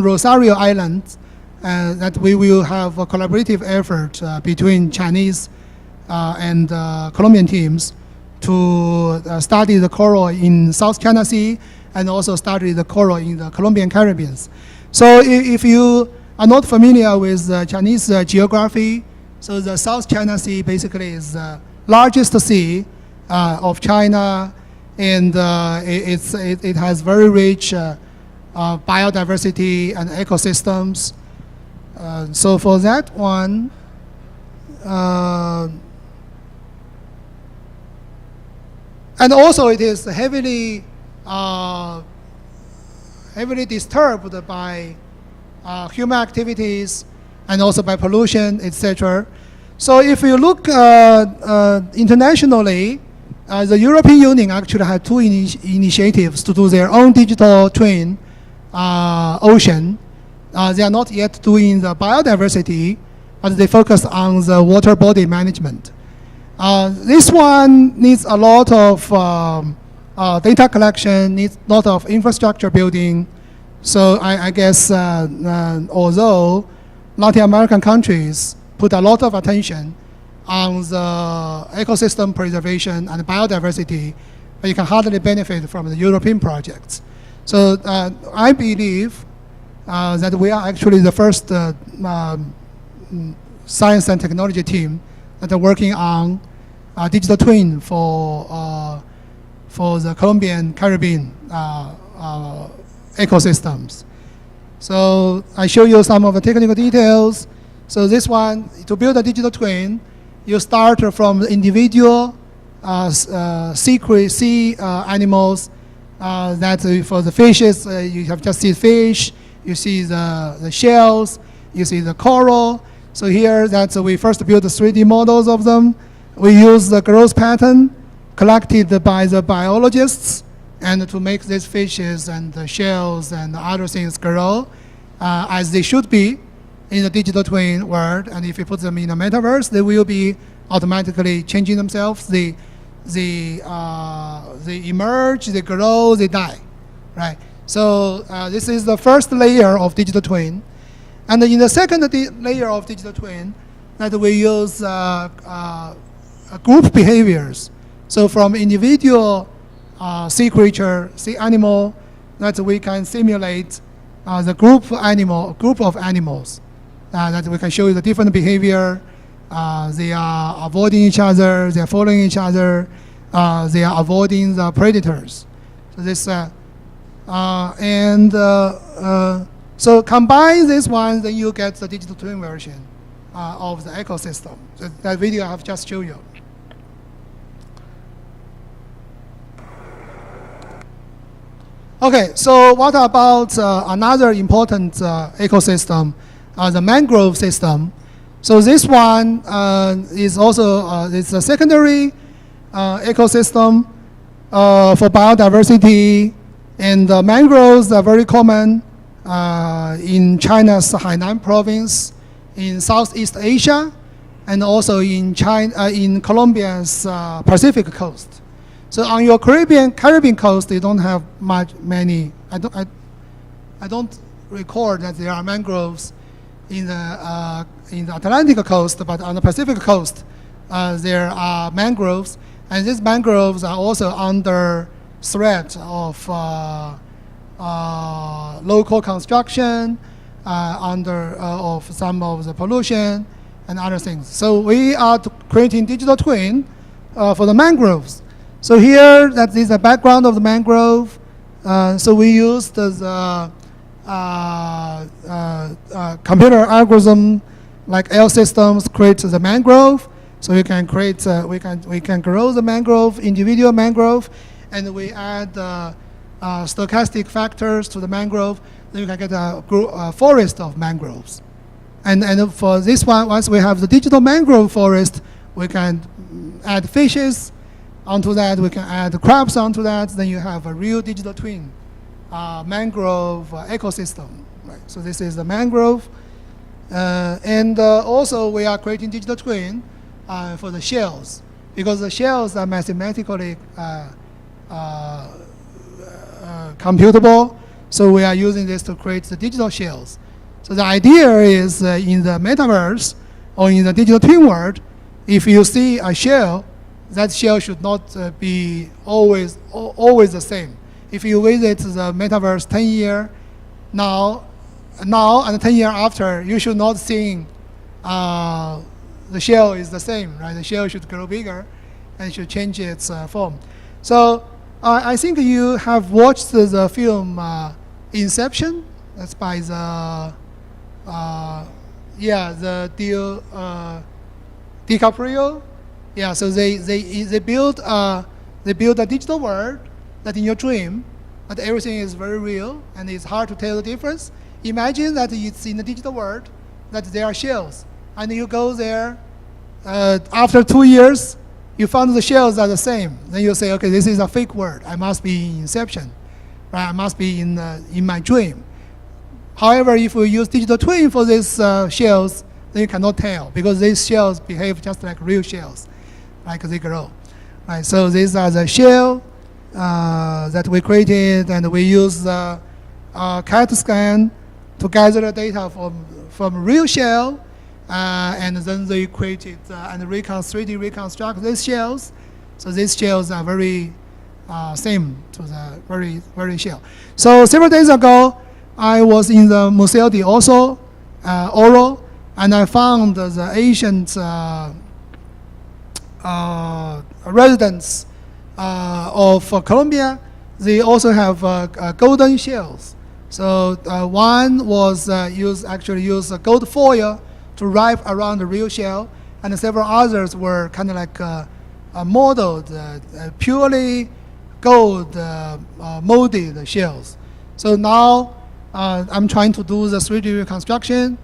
Rosario Island, that we will have a collaborative effort between Chinese and Colombian teams to study the coral in South China Sea and also study the coral in the Colombian Caribbean. So if you are not familiar with Chinese geography, so the South China Sea basically is the largest sea of China, and it has very rich biodiversity and ecosystems. So for that one, and also it is heavily disturbed by human activities and also by pollution, etc. So if you look internationally, the European Union actually had two initiatives to do their own digital twin ocean. They are not yet doing the biodiversity, but they focus on the water body management. This one needs a lot of data collection, needs a lot of infrastructure building. So I guess although Latin American countries put a lot of attention on the ecosystem preservation and biodiversity, but you can hardly benefit from the European projects. So I believe that we are actually the first science and technology team that are working on a digital twin for the Colombian Caribbean ecosystems. So I show you some of the technical details. So this one, to build a digital twin, you start from the individual sea animals. That for the fishes, you have just see fish, you see the shells, you see the coral. So here, we first built the 3D models of them. We use the growth pattern collected by the biologists, and to make these fishes and the shells and other things grow as they should be in the digital twin world. And if you put them in a metaverse, they will be automatically changing themselves. They emerge, they grow, they die, right? So this is the first layer of digital twin. And in the second layer of digital twin, that we use group behaviors. So from individual sea creature, sea animal, that we can simulate the group of animals. That we can show you the different behavior. They are avoiding each other, they are following each other, they are avoiding the predators. So this, so combine this one, then you get the digital twin version of the ecosystem. So that video I have just shown you. Okay, so what about another important ecosystem, the mangrove system? So this one is also it's a secondary ecosystem for biodiversity, and mangroves are very common in China's Hainan province, in Southeast Asia, and also in Colombia's Pacific coast. So on your Caribbean coast, you don't have many. I don't record that there are mangroves in the Atlantic coast, but on the Pacific coast, there are mangroves, and these mangroves are also under threat of local construction, of some of the pollution, and other things. So we are creating digital twin for the mangroves. So here, that is the background of the mangrove. So we use the computer algorithm like L systems create the mangrove. So we can create, we can grow the mangrove, individual mangrove, and we add stochastic factors to the mangrove. Then you can get a forest of mangroves. And for this one, once we have the digital mangrove forest, we can add fishes onto that. We can add crabs onto that. Then you have a real digital twin mangrove ecosystem. Right? So this is the mangrove. And also we are creating digital twin for the shells, because the shells are mathematically computable. So we are using this to create the digital shells. So the idea is in the metaverse or in the digital twin world, if you see a shell, that shell should not be always the same. If you visit the metaverse 10 years now and 10 years after, you should not think the shell is the same, right? The shell should grow bigger and should change its form. So I think you have watched the film Inception. That's by the DiCaprio. Yeah, so they build a digital world that in your dream, that everything is very real and it's hard to tell the difference. Imagine that it's in the digital world that there are shells, and you go there. After 2 years, you found the shells are the same. Then you say, okay, this is a fake world. I must be in Inception, right? I must be in my dream. However, if we use digital twin for these shells, then you cannot tell, because these shells behave just like real shells, like they grow. Right? So these are the shell that we created, and we use the CAT scan to gather the data from real shell, and then they created and 3D reconstruct these shells. So these shells are very same to the very shell. So several days ago, I was in the Museo di Osso, Oro, and I found the ancient residents of Colombia. They also have golden shells. So one was use gold foil to wrap around the real shell, and several others were kind of like modeled, purely gold molded shells. So now I'm trying to do the 3D reconstruction.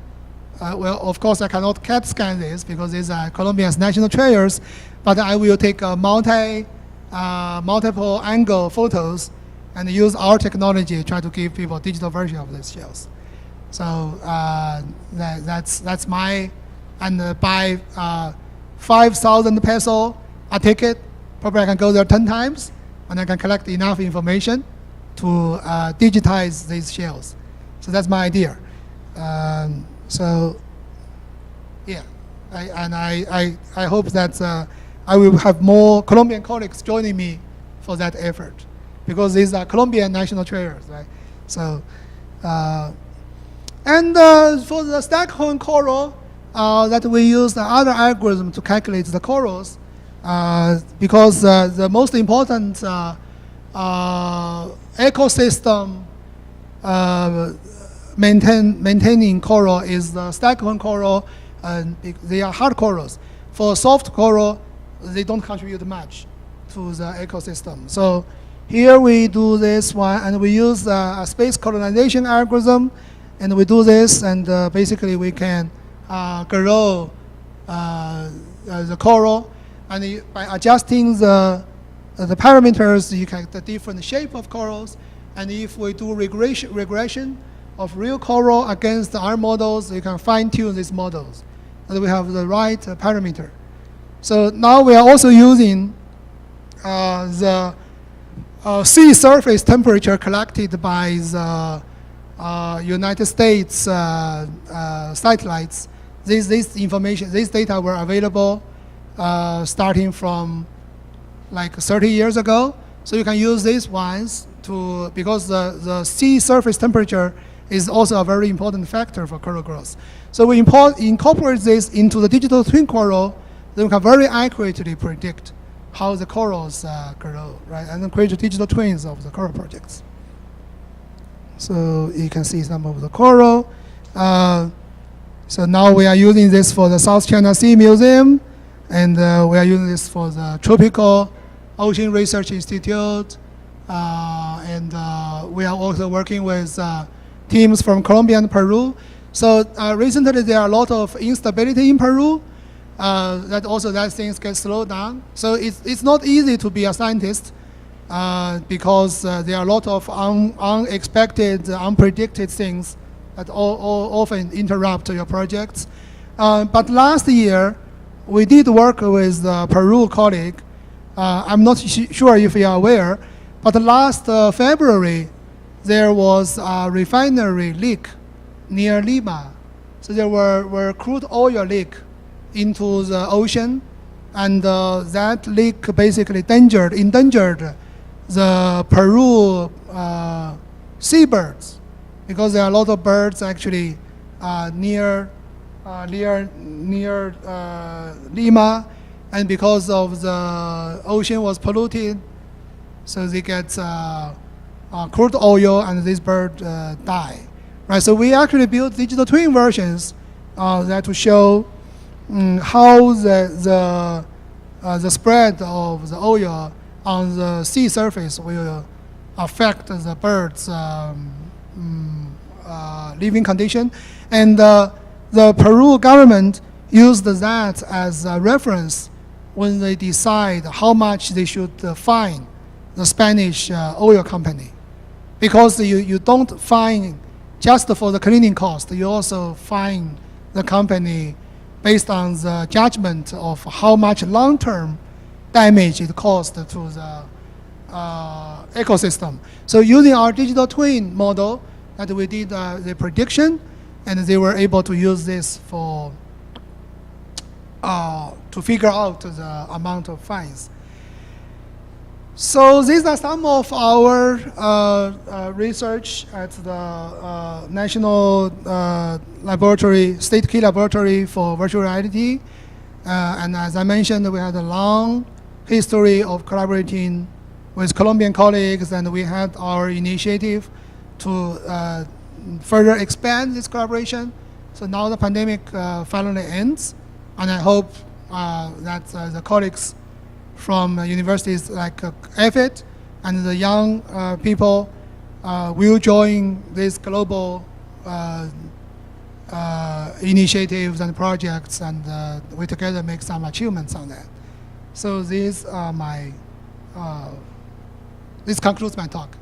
Well, of course, I cannot CAT scan this because these are Colombia's national treasures, but I will take multiple angle photos and use our technology to try to give people a digital version of these shells. So that's my, and buy 5,000 peso a ticket. Probably I can go there 10 times, and I can collect enough information to digitize these shells. So that's my idea. So yeah, I hope that I will have more Colombian colleagues joining me for that effort, because these are Colombian national treasures, right? So, and for the Staghorn coral, that we use the other algorithm to calculate the corals, because the most important ecosystem maintaining coral is the Staghorn coral, and they are hard corals. For soft coral, they don't contribute much to the ecosystem. So here we do this one, and we use a space colonization algorithm, and we do this, and basically we can grow the coral, and by adjusting the parameters, you can get the different shape of corals. And if we do regression of real coral against our models, you can fine-tune these models, and we have the right parameter. So now we are also using the sea surface temperature collected by the United States satellites. This information, this data were available starting from like 30 years ago. So you can use these ones to, because the sea surface temperature is also a very important factor for coral growth. So we incorporate this into the digital twin coral, then we can very accurately predict how the corals grow, right? And then create digital twins of the coral projects. So you can see some of the coral. So now we are using this for the South China Sea Museum, and we are using this for the Tropical Ocean Research Institute, and we are also working with teams from Colombia and Peru. So recently there are a lot of instability in Peru, that things get slowed down. So it's not easy to be a scientist because there are a lot of unexpected, unpredicted things that often interrupt your projects. But last year, we did work with a Peru colleague. I'm not sure if you are aware, but last February, there was a refinery leak near Lima. So there were crude oil leak into the ocean, and that leak basically endangered the Peru seabirds, because there are a lot of birds actually near Lima, and because of the ocean was polluted, so they get crude oil and these birds die. Right, so we actually built digital twin versions that to show how the spread of the oil on the sea surface will affect the birds' living condition. And the Peru government used that as a reference when they decide how much they should fine the Spanish oil company. Because you don't fine just for the cleaning cost, you also fine the company based on the judgment of how much long-term damage it caused to the ecosystem. So using our digital twin model that we did the prediction, and they were able to use this for to figure out the amount of fines. So these are some of our research at the National Laboratory, State Key Laboratory for Virtual Reality. And as I mentioned, we had a long history of collaborating with Colombian colleagues, and we had our initiative to further expand this collaboration. So now the pandemic finally ends, and I hope that the colleagues from universities like EAFIT and the young people will join these global initiatives and projects, and we together make some achievements on that. So these are my, this concludes my talk.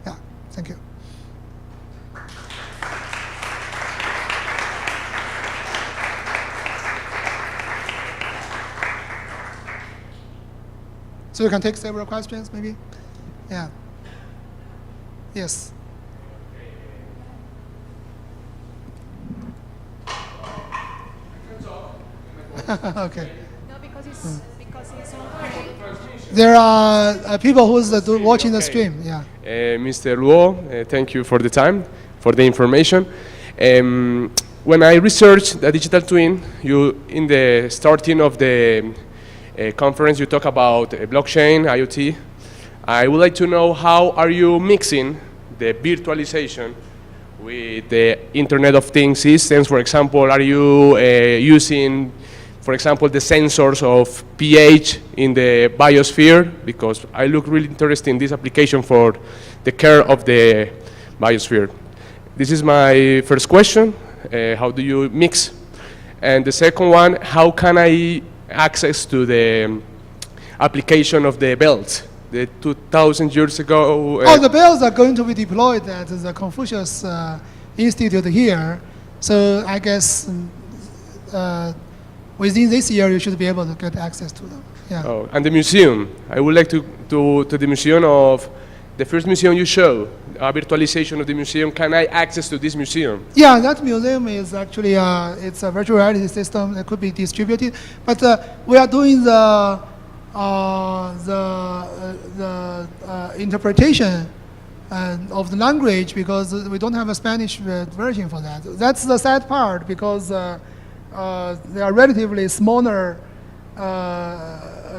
Yeah, thank you. So you can take several questions, maybe? Yeah. Yes. Okay. No, because it's There are people who's watching the stream. Yeah. Mr. Luo, thank you for the time, for the information. When I researched the digital twin, you in the starting of the conference, you talk about blockchain, IoT. I would like to know how are you mixing the virtualization with the Internet of Things systems? For example, are you using, for example, the sensors of pH in the biosphere? Because I look really interested in this application for the care of the biosphere. This is my first question. How do you mix? And the second one, how can I access to the application of the belts? The 2,000 years ago. The bells are going to be deployed at the Confucius Institute here. So I guess within this year, you should be able to get access to them. Yeah. Oh, and the museum. I would like to the museum of the first museum you show, virtualization of the museum. Can I access to this museum? Yeah, that museum is actually it's a virtual reality system that could be distributed. But we are doing the interpretation of the language because we don't have a Spanish version for that. That's the sad part because they are relatively smaller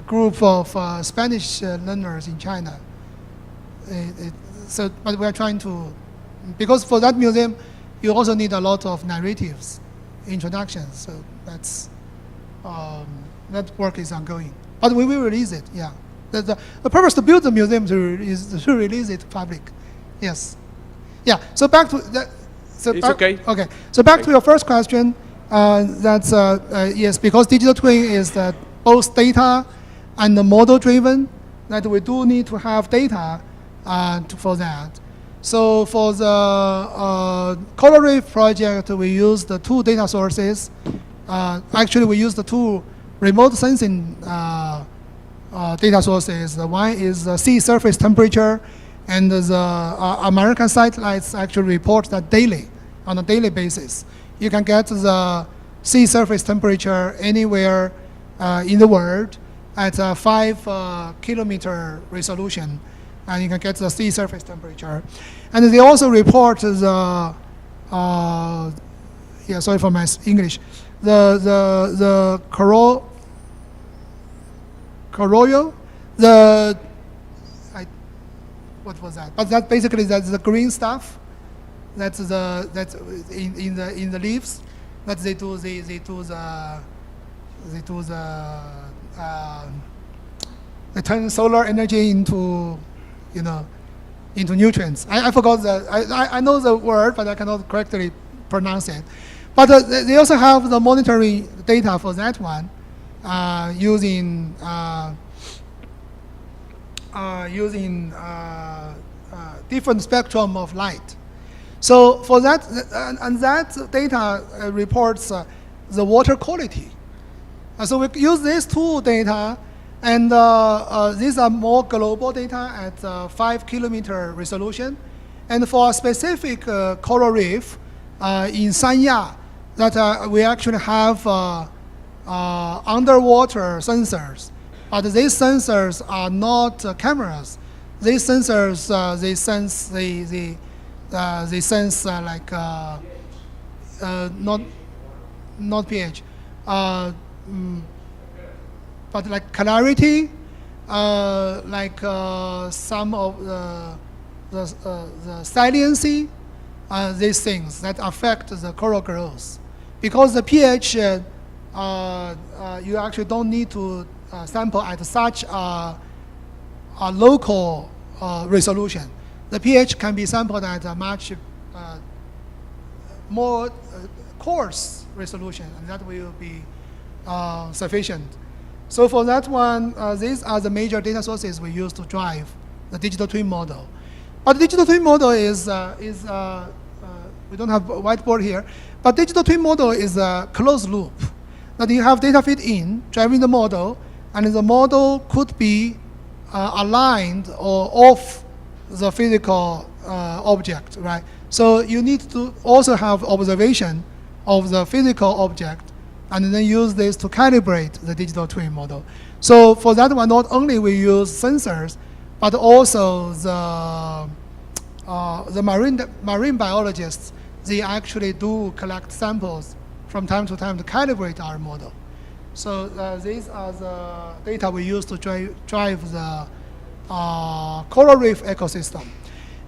group of Spanish learners in China. But we are trying to, because for that museum, you also need a lot of narratives, introductions. So that's that work is ongoing. But we will release it. Yeah, the purpose to build the museum is to release it to public. Yes. Yeah. So back to that. So It's okay. Okay. So back to your first question. That's yes, because digital twin is both data and the model driven. That we do need to have data for that. So for the Coral Reef project, we use the two data sources. Actually, we use the two remote sensing data sources. One is the sea surface temperature, and the American satellites actually report that daily, on a daily basis. You can get the sea surface temperature anywhere in the world at a 5 kilometer resolution, and you can get the sea surface temperature. And they also report the, yeah, sorry for my English, the coral, what was that? But that basically that's the green stuff. That's in the leaves. That they turn solar energy into, into nutrients. I forgot I know the word, but I cannot correctly pronounce it. But they also have the monitoring data for that one, using different spectrum of light. So for that, and that data reports the water quality. So we use these two data, and these are more global data at 5 kilometer resolution. And for a specific coral reef in Sanya, that we actually have underwater sensors. But these sensors are not cameras. These sensors, they sense like not pH, but like clarity, like some of the saliency, these things that affect the coral growth. Because the pH, you actually don't need to sample at such a local resolution. The pH can be sampled at a much more coarse resolution, and that will be sufficient. So for that one, these are the major data sources we use to drive the digital twin model. But the digital twin model is we don't have a whiteboard here, but digital twin model is a closed loop. That you have data feed in, driving the model, and the model could be aligned or off the physical object, right? So you need to also have observation of the physical object, and then use this to calibrate the digital twin model. So for that one, not only we use sensors, but also the marine biologists, they actually do collect samples from time to time to calibrate our model. So these are the data we use to drive the coral reef ecosystem.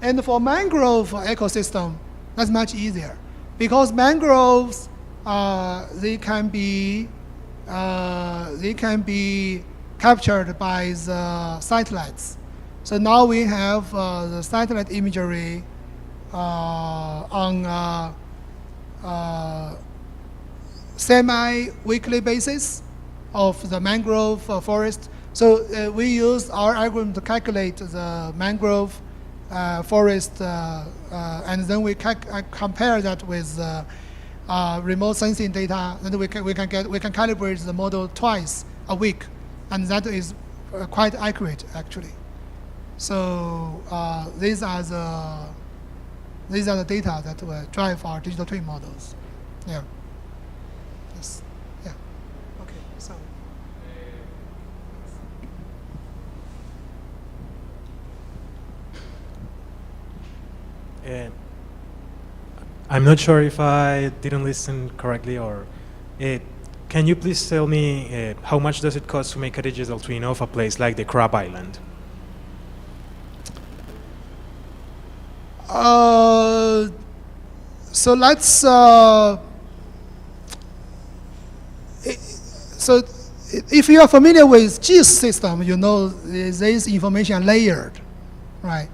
And for mangrove ecosystem, that's much easier. Because mangroves, they can be captured by the satellites. So now we have the satellite imagery on semi-weekly basis of the mangrove forest. So we use our algorithm to calculate the mangrove forest, and then we compare that with remote sensing data. Then we can calibrate the model twice a week, and that is quite accurate actually. So these are the data that will drive our digital twin models. Yeah. Yes. Yeah. Okay. So. Uh, I'm not sure if I didn't listen correctly, or can you please tell me how much does it cost to make a digital twin of a place like the Crab Island? So let's. So if you are familiar with GIS system, you know this information layered, right?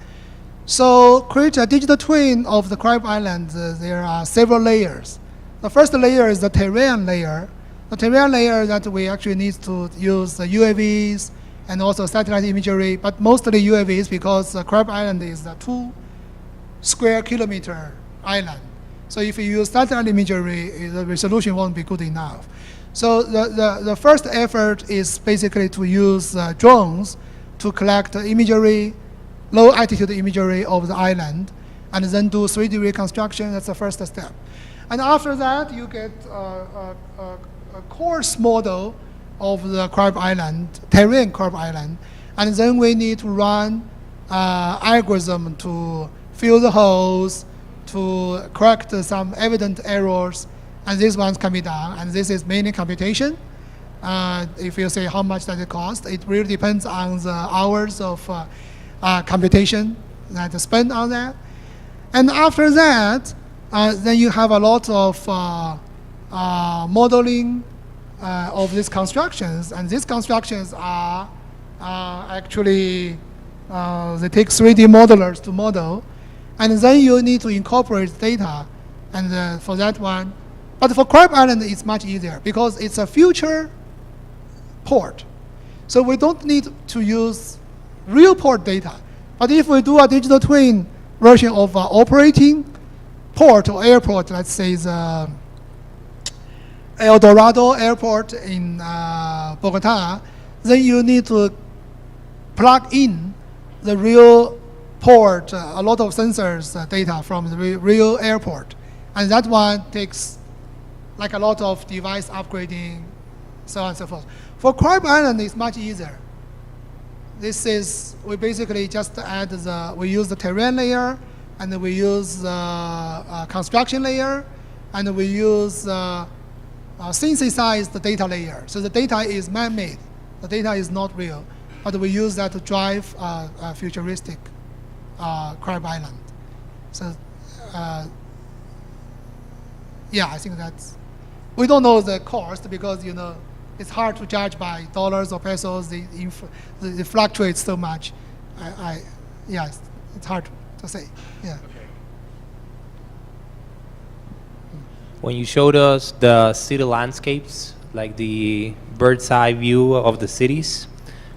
So create a digital twin of the Crab Island. There are several layers. The first layer is the terrain layer. The terrain layer that we actually need to use the UAVs and also satellite imagery, but mostly UAVs because Crab Island is a 2 square kilometer island. So if you use satellite imagery, the resolution won't be good enough. So the first effort is basically to use drones to collect imagery, low altitude imagery of the island, and then do 3D reconstruction. That's the first step. And after that, you get a coarse model of the Crab Island, terrain Crab Island, and then we need to run algorithm to fill the holes, to correct some evident errors, and these ones can be done. And this is mainly computation. If you say how much does it cost, it really depends on the hours of computation that is spent on that. And after that, then you have a lot of modeling of these constructions, and these constructions are actually they take 3D modelers to model, and then you need to incorporate data, and for that one. But for Crab Island, it's much easier because it's a future port, so we don't need to use real port data. But if we do a digital twin version of operating port or airport, let's say the El Dorado Airport in Bogota, then you need to plug in the real port, a lot of sensors data from the real airport. And that one takes like a lot of device upgrading, so on and so forth. For Crab Island, it's much easier. This is, we basically just add we use the terrain layer, and we use the construction layer, and we use synthesized data layer. So the data is man-made. The data is not real, but we use that to drive a futuristic Crab Island. So yeah, I think that's, we don't know the cost because, you know, it's hard to judge by dollars or pesos. They fluctuate so much. Yeah, it's hard to say. Yeah. When you showed us the city landscapes, like the bird's eye view of the cities,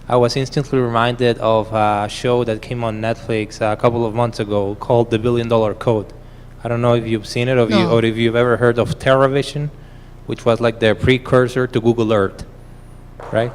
I was instantly reminded of a show that came on Netflix a couple of months ago called The $1 Billion Code. I don't know if you've seen it, or, No. or if you've ever heard of TerraVision, which was like the precursor to Google Earth, right?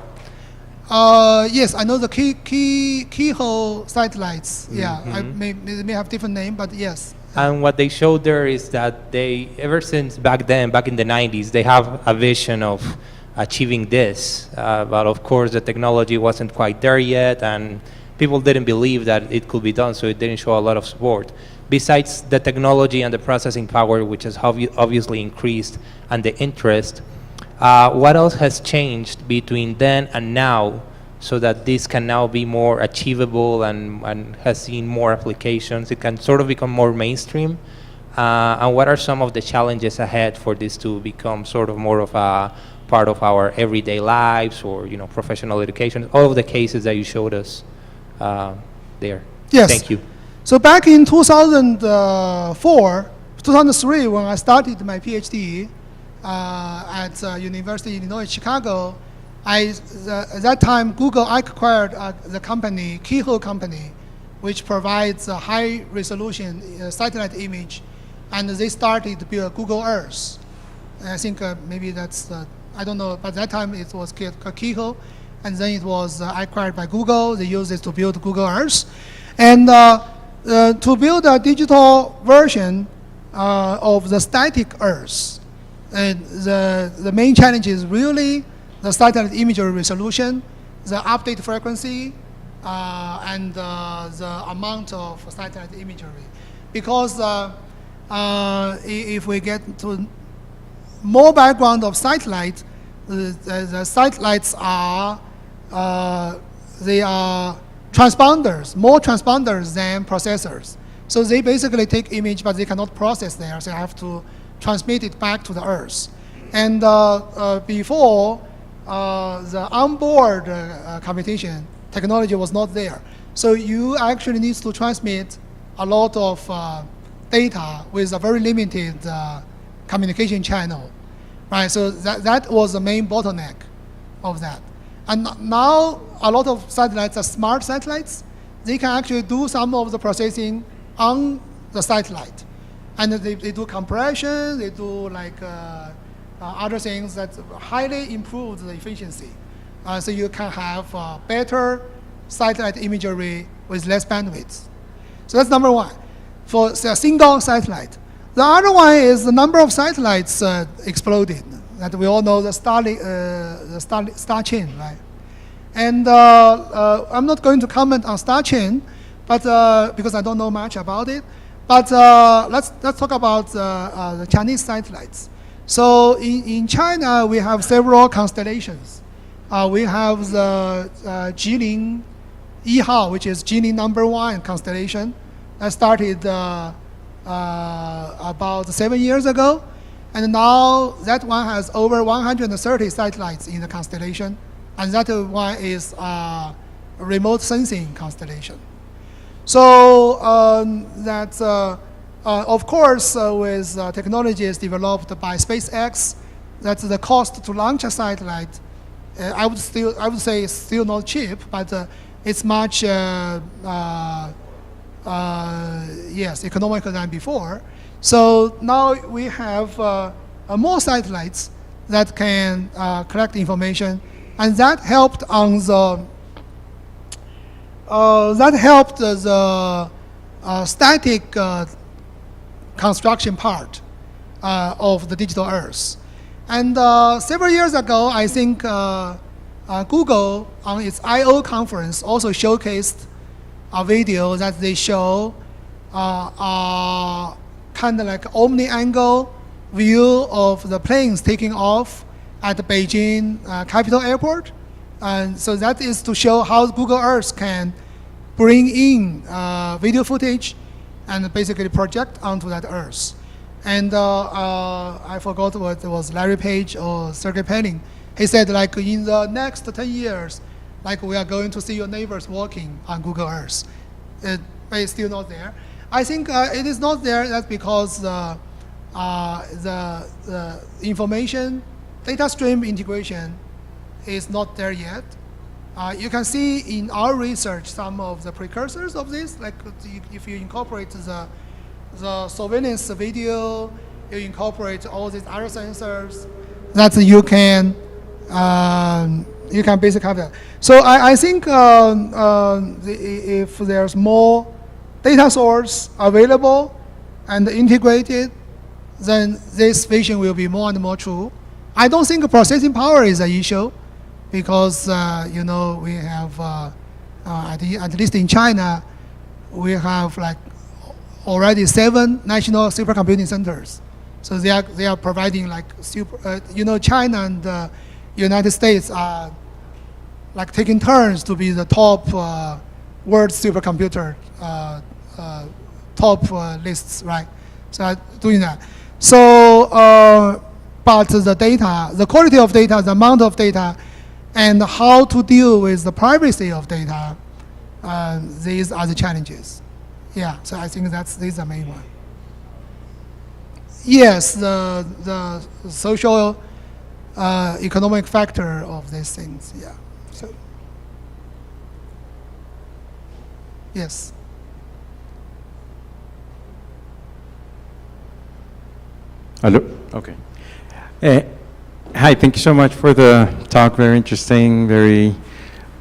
Yes, I know the keyhole satellites. Yeah, they may have different name, but yes. And what they showed there is that they, ever since back then, back in the 90s, they have a vision of achieving this. But of course, the technology wasn't quite there yet, and people didn't believe that it could be done, so it didn't show a lot of support. Besides the technology and the processing power, which has obviously increased, and the interest, what else has changed between then and now so that this can now be more achievable and has seen more applications? It can sort of become more mainstream. And what are some of the challenges ahead for this to become sort of more of a part of our everyday lives, or, you know, professional education? All of the cases that you showed us there. Yes. Thank you. So back in 2003, when I started my PhD at University of Illinois Chicago, at that time Google acquired the company, Keyhole Company, which provides a high resolution satellite image, and they started to build Google Earth. And I think maybe that's, I don't know, but that time it was called Keyhole, and then it was acquired by Google. They used it to build Google Earth. And to build a digital version of the static Earth, the main challenge is really the satellite imagery resolution, the update frequency, and the amount of satellite imagery. because if we get to more background of satellite, the satellites are they are transponders, more transponders than processors. So they basically take image, but they cannot process there, so they have to transmit it back to the Earth. And before, the onboard computation technology was not there. So you actually need to transmit a lot of data with a very limited communication channel, right? So that was the main bottleneck of that. And now a lot of satellites are smart satellites. They can actually do some of the processing on the satellite. And they do compression, they do like other things that highly improve the efficiency. So you can have better satellite imagery with less bandwidth. So that's number one, for a single satellite. The other one is the number of satellites exploded. That we all know the star chain, right? And I'm not going to comment on star chain, but because I don't know much about it. But let's talk about the Chinese satellites. So in China, we have several constellations. We have the Jilin 1号, which is Jilin #1 constellation. That started about 7 years ago. And now that one has over 130 satellites in the constellation. And that one is a remote sensing constellation. So of course, with technologies developed by SpaceX, that's the cost to launch a satellite. I would say it's still not cheap, but it's much economical than before. So now we have more satellites that can collect information, and that helped on the static construction part of the digital Earth. And several years ago, I think Google on its I/O conference also showcased a video that they show kind of like omni-angle view of the planes taking off at the Beijing Capital Airport. And so that is to show how Google Earth can bring in video footage and basically project onto that Earth. And I forgot what it was, Larry Page or Sergey Brin. He said, like, in the next 10 years, like, we are going to see your neighbors walking on Google Earth. But it's still not there. I think it is not there. That's because the information data stream integration is not there yet. You can see in our research some of the precursors of this, like if you incorporate the surveillance video, you incorporate all these other sensors, that you can basically have that. So I think if there's more data source available and integrated, then this vision will be more and more true. I don't think processing power is an issue, because you know, we have at least in China, we have like already 7 national supercomputing centers. So they are providing like you know, China and the United States are like taking turns to be the top world supercomputer top lists, right? So doing that. So but the data, the quality of data, the amount of data, and how to deal with the privacy of data, these are the challenges. Yeah, so I think these are the main one. Yes, the social economic factor of these things, yeah. So, yes. Hello? Okay. Hi, thank you so much for the talk. Very interesting, very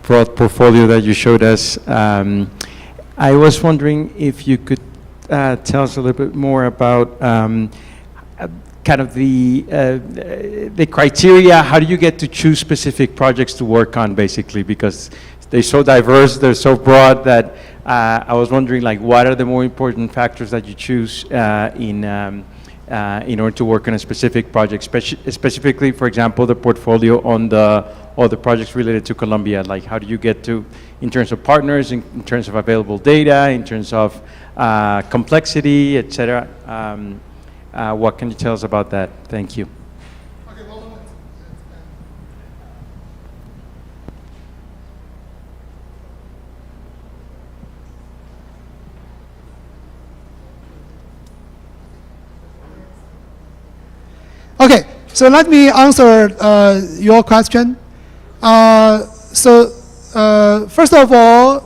broad portfolio that you showed us. I was wondering if you could tell us a little bit more about kind of the criteria. How do you get to choose specific projects to work on, basically? Because they're so diverse, they're so broad that I was wondering, like, what are the more important factors that you choose in order to work on a specific project, specifically, for example, the portfolio on all the projects related to Colombia? Like, how do you get to, in terms of partners, in terms of available data, in terms of complexity, etc.? What can you tell us about that? Thank you. Okay, so let me answer your question. First of all,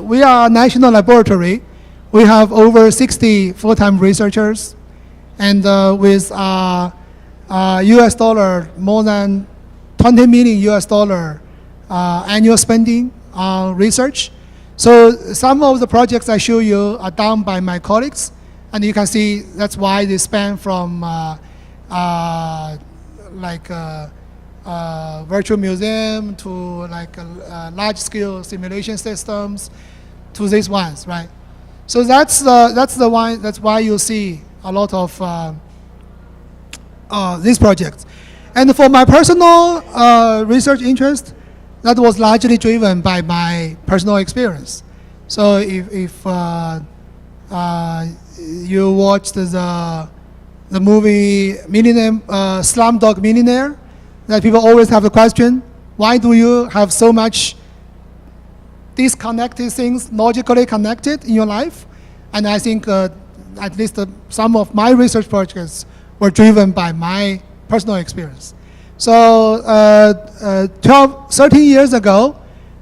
we are a national laboratory. We have over 60 full-time researchers, and with US dollar, more than 20 million US dollar annual spending on research. So some of the projects I show you are done by my colleagues, and you can see that's why they span from virtual museum to large-scale simulation systems to these ones, right? So that's why you see a lot of these projects. And for my personal research interest, that was largely driven by my personal experience. So if you watched the movie Slumdog Millionaire, that people always have the question, why do you have so much disconnected things logically connected in your life? And I think at least some of my research projects were driven by my personal experience. So 13 years ago,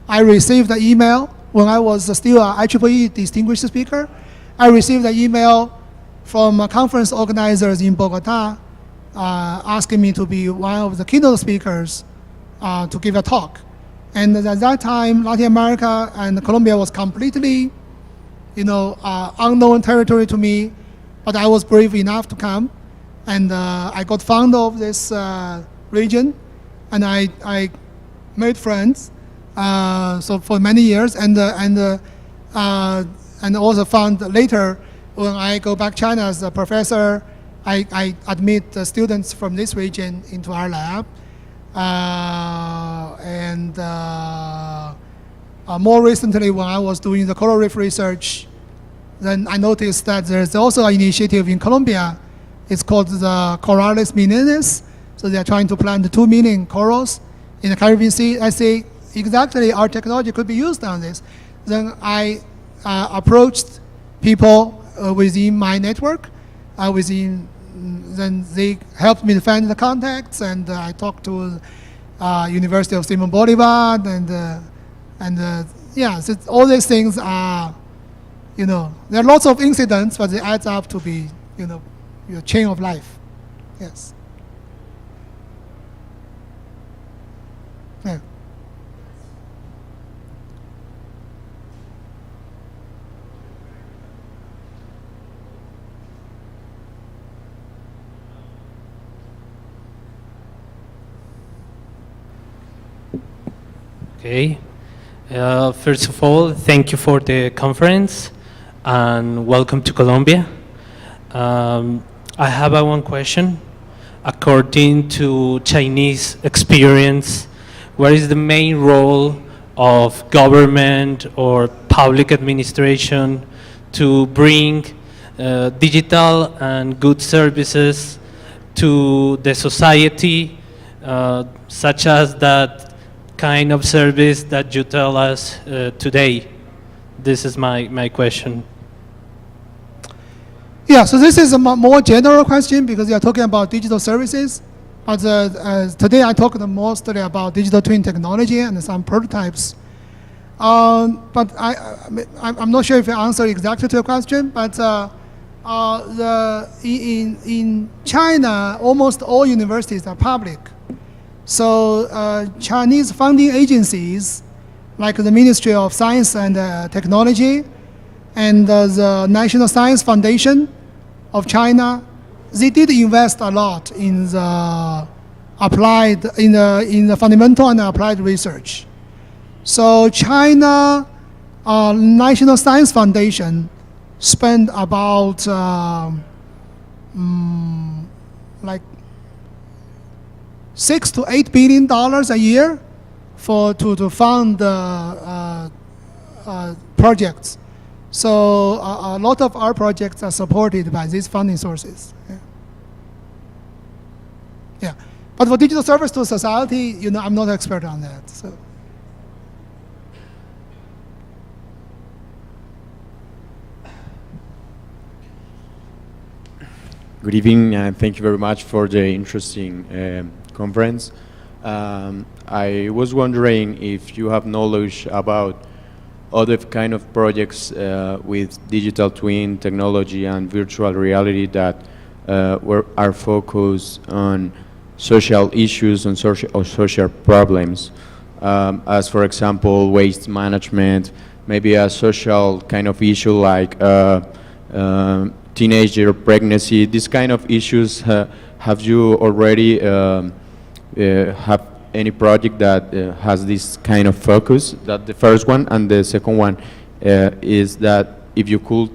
I received an email when I was still an IEEE distinguished speaker. I received an email from conference organizers in Bogota asking me to be one of the keynote speakers to give a talk. And at that time, Latin America and Colombia was completely, unknown territory to me, but I was brave enough to come, and I got fond of this region, and I made friends. So for many years, and also found later when I go back to China as a professor, I admit the students from this region into our lab. More recently, when I was doing the coral reef research, then I noticed that there's also an initiative in Colombia. It's called the Corales Minenes. So they're trying to plant 2 million corals in the Caribbean Sea. I say, exactly, our technology could be used on this. Then I approached people within my network, then they helped me to find the contacts, and I talked to University of Simon Bolivar, so all these things are, there are lots of incidents, but it adds up to be, your chain of life. Yes. Yeah. Okay. First of all, thank you for the conference and welcome to Colombia. I have one question. According to Chinese experience, what is the main role of government or public administration to bring digital and good services to the society, such as that kind of service that you tell us today? This is my question. Yeah, so this is a more general question because we are talking about digital services. But today I talked mostly about digital twin technology and some prototypes. But I'm not sure if I answered exactly to your question, but in China, almost all universities are public. So Chinese funding agencies, like the Ministry of Science and Technology and the National Science Foundation of China, they did invest a lot in the applied, in the fundamental and applied research. So China National Science Foundation spend about like $6 to $8 billion a year to fund projects. So a lot of our projects are supported by these funding sources. Yeah. But for digital service to society, I'm not an expert on that. So. Good evening, and thank you very much for the interesting conference. I was wondering if you have knowledge about other kind of projects with digital twin technology and virtual reality that are focused on social issues and social problems, as for example waste management, maybe a social kind of issue like teenager pregnancy. These kind of issues, have you already have any project that has this kind of focus? That's the first one. And the second one is that if you could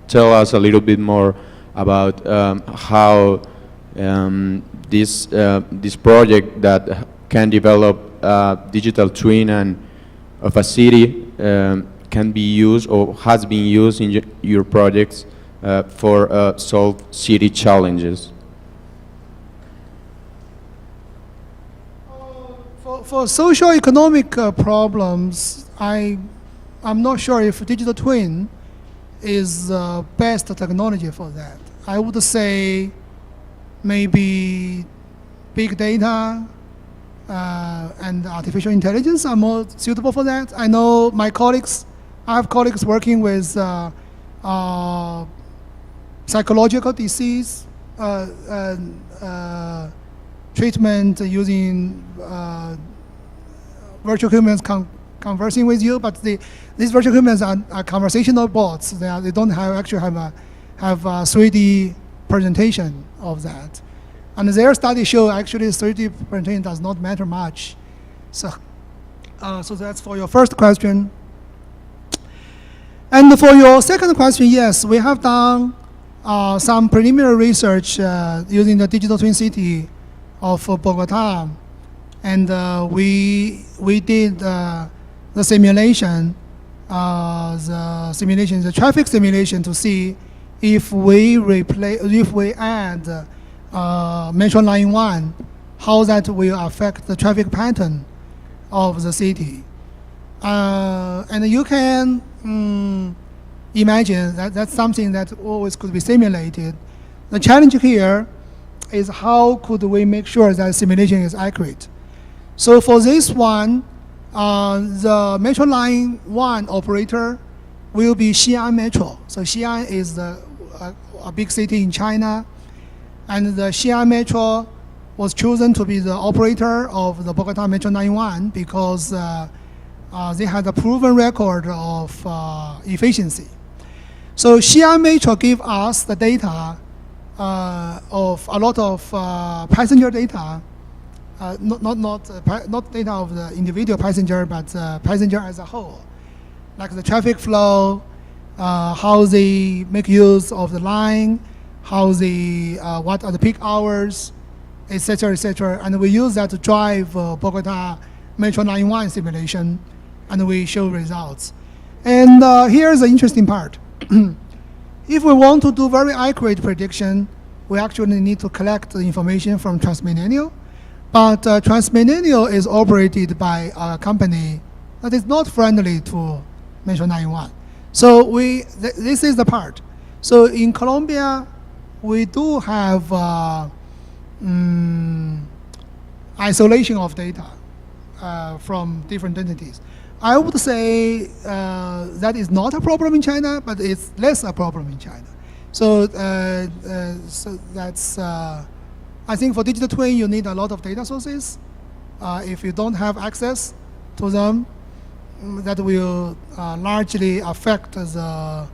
tell us a little bit more about how this project that can develop digital twin of a city can be used or has been used in your projects for solve city challenges. For socio-economic problems, I'm not sure if digital twin is the best technology for that. I would say maybe big data and artificial intelligence are more suitable for that. I know I have colleagues working with psychological disease treatment using virtual humans conversing with you, but these virtual humans are conversational bots. They don't actually have a 3D presentation of that. And their study show actually 3D presentation does not matter much. So that's for your first question. And for your second question, yes, we have done some preliminary research using the digital twin city of Bogota, and we did the simulation, the traffic simulation, to see if we add Metro Line 1, how that will affect the traffic pattern of the city. And you can imagine that that's something that always could be simulated. The challenge here is how could we make sure that simulation is accurate. So for this one, the Metro Line 1 operator will be Xi'an Metro. So Xi'an is a big city in China, and the Xi'an Metro was chosen to be the operator of the Bogota Metro Line 1 because they had a proven record of efficiency. So Xi'an Metro gave us the data of a lot of passenger data, not data of the individual passenger, but passenger as a whole, like the traffic flow, how they make use of the line, how they what are the peak hours, etc., etc. And we use that to drive Bogota Metro Line 1 simulation, and we show results. And here's the interesting part. If we want to do very accurate prediction, we actually need to collect the information from Transmillennial. But Transmillennial is operated by a company that is not friendly to Metro 91. So this is the part. So in Colombia, we do have isolation of data from different entities. I would say that is not a problem in China, but it's less a problem in China. So, so that's, I think for digital twin, you need a lot of data sources. If you don't have access to them, that will largely affect the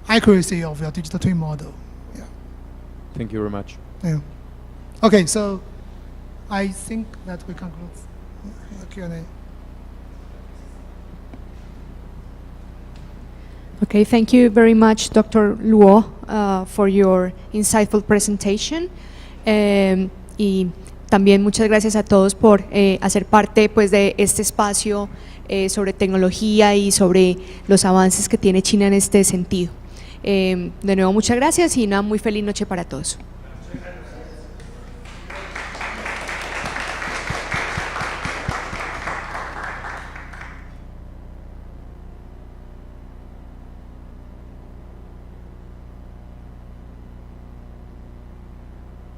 accuracy of your digital twin model. Yeah. Thank you very much. Yeah. Okay, so I think that we conclude the Q&A. Okay, thank you very much, Dr. Luo, for your insightful presentation. Y también muchas gracias a todos por hacer parte pues, de este espacio sobre tecnología y sobre los avances que tiene China en este sentido. De nuevo, muchas gracias y una muy feliz noche para todos.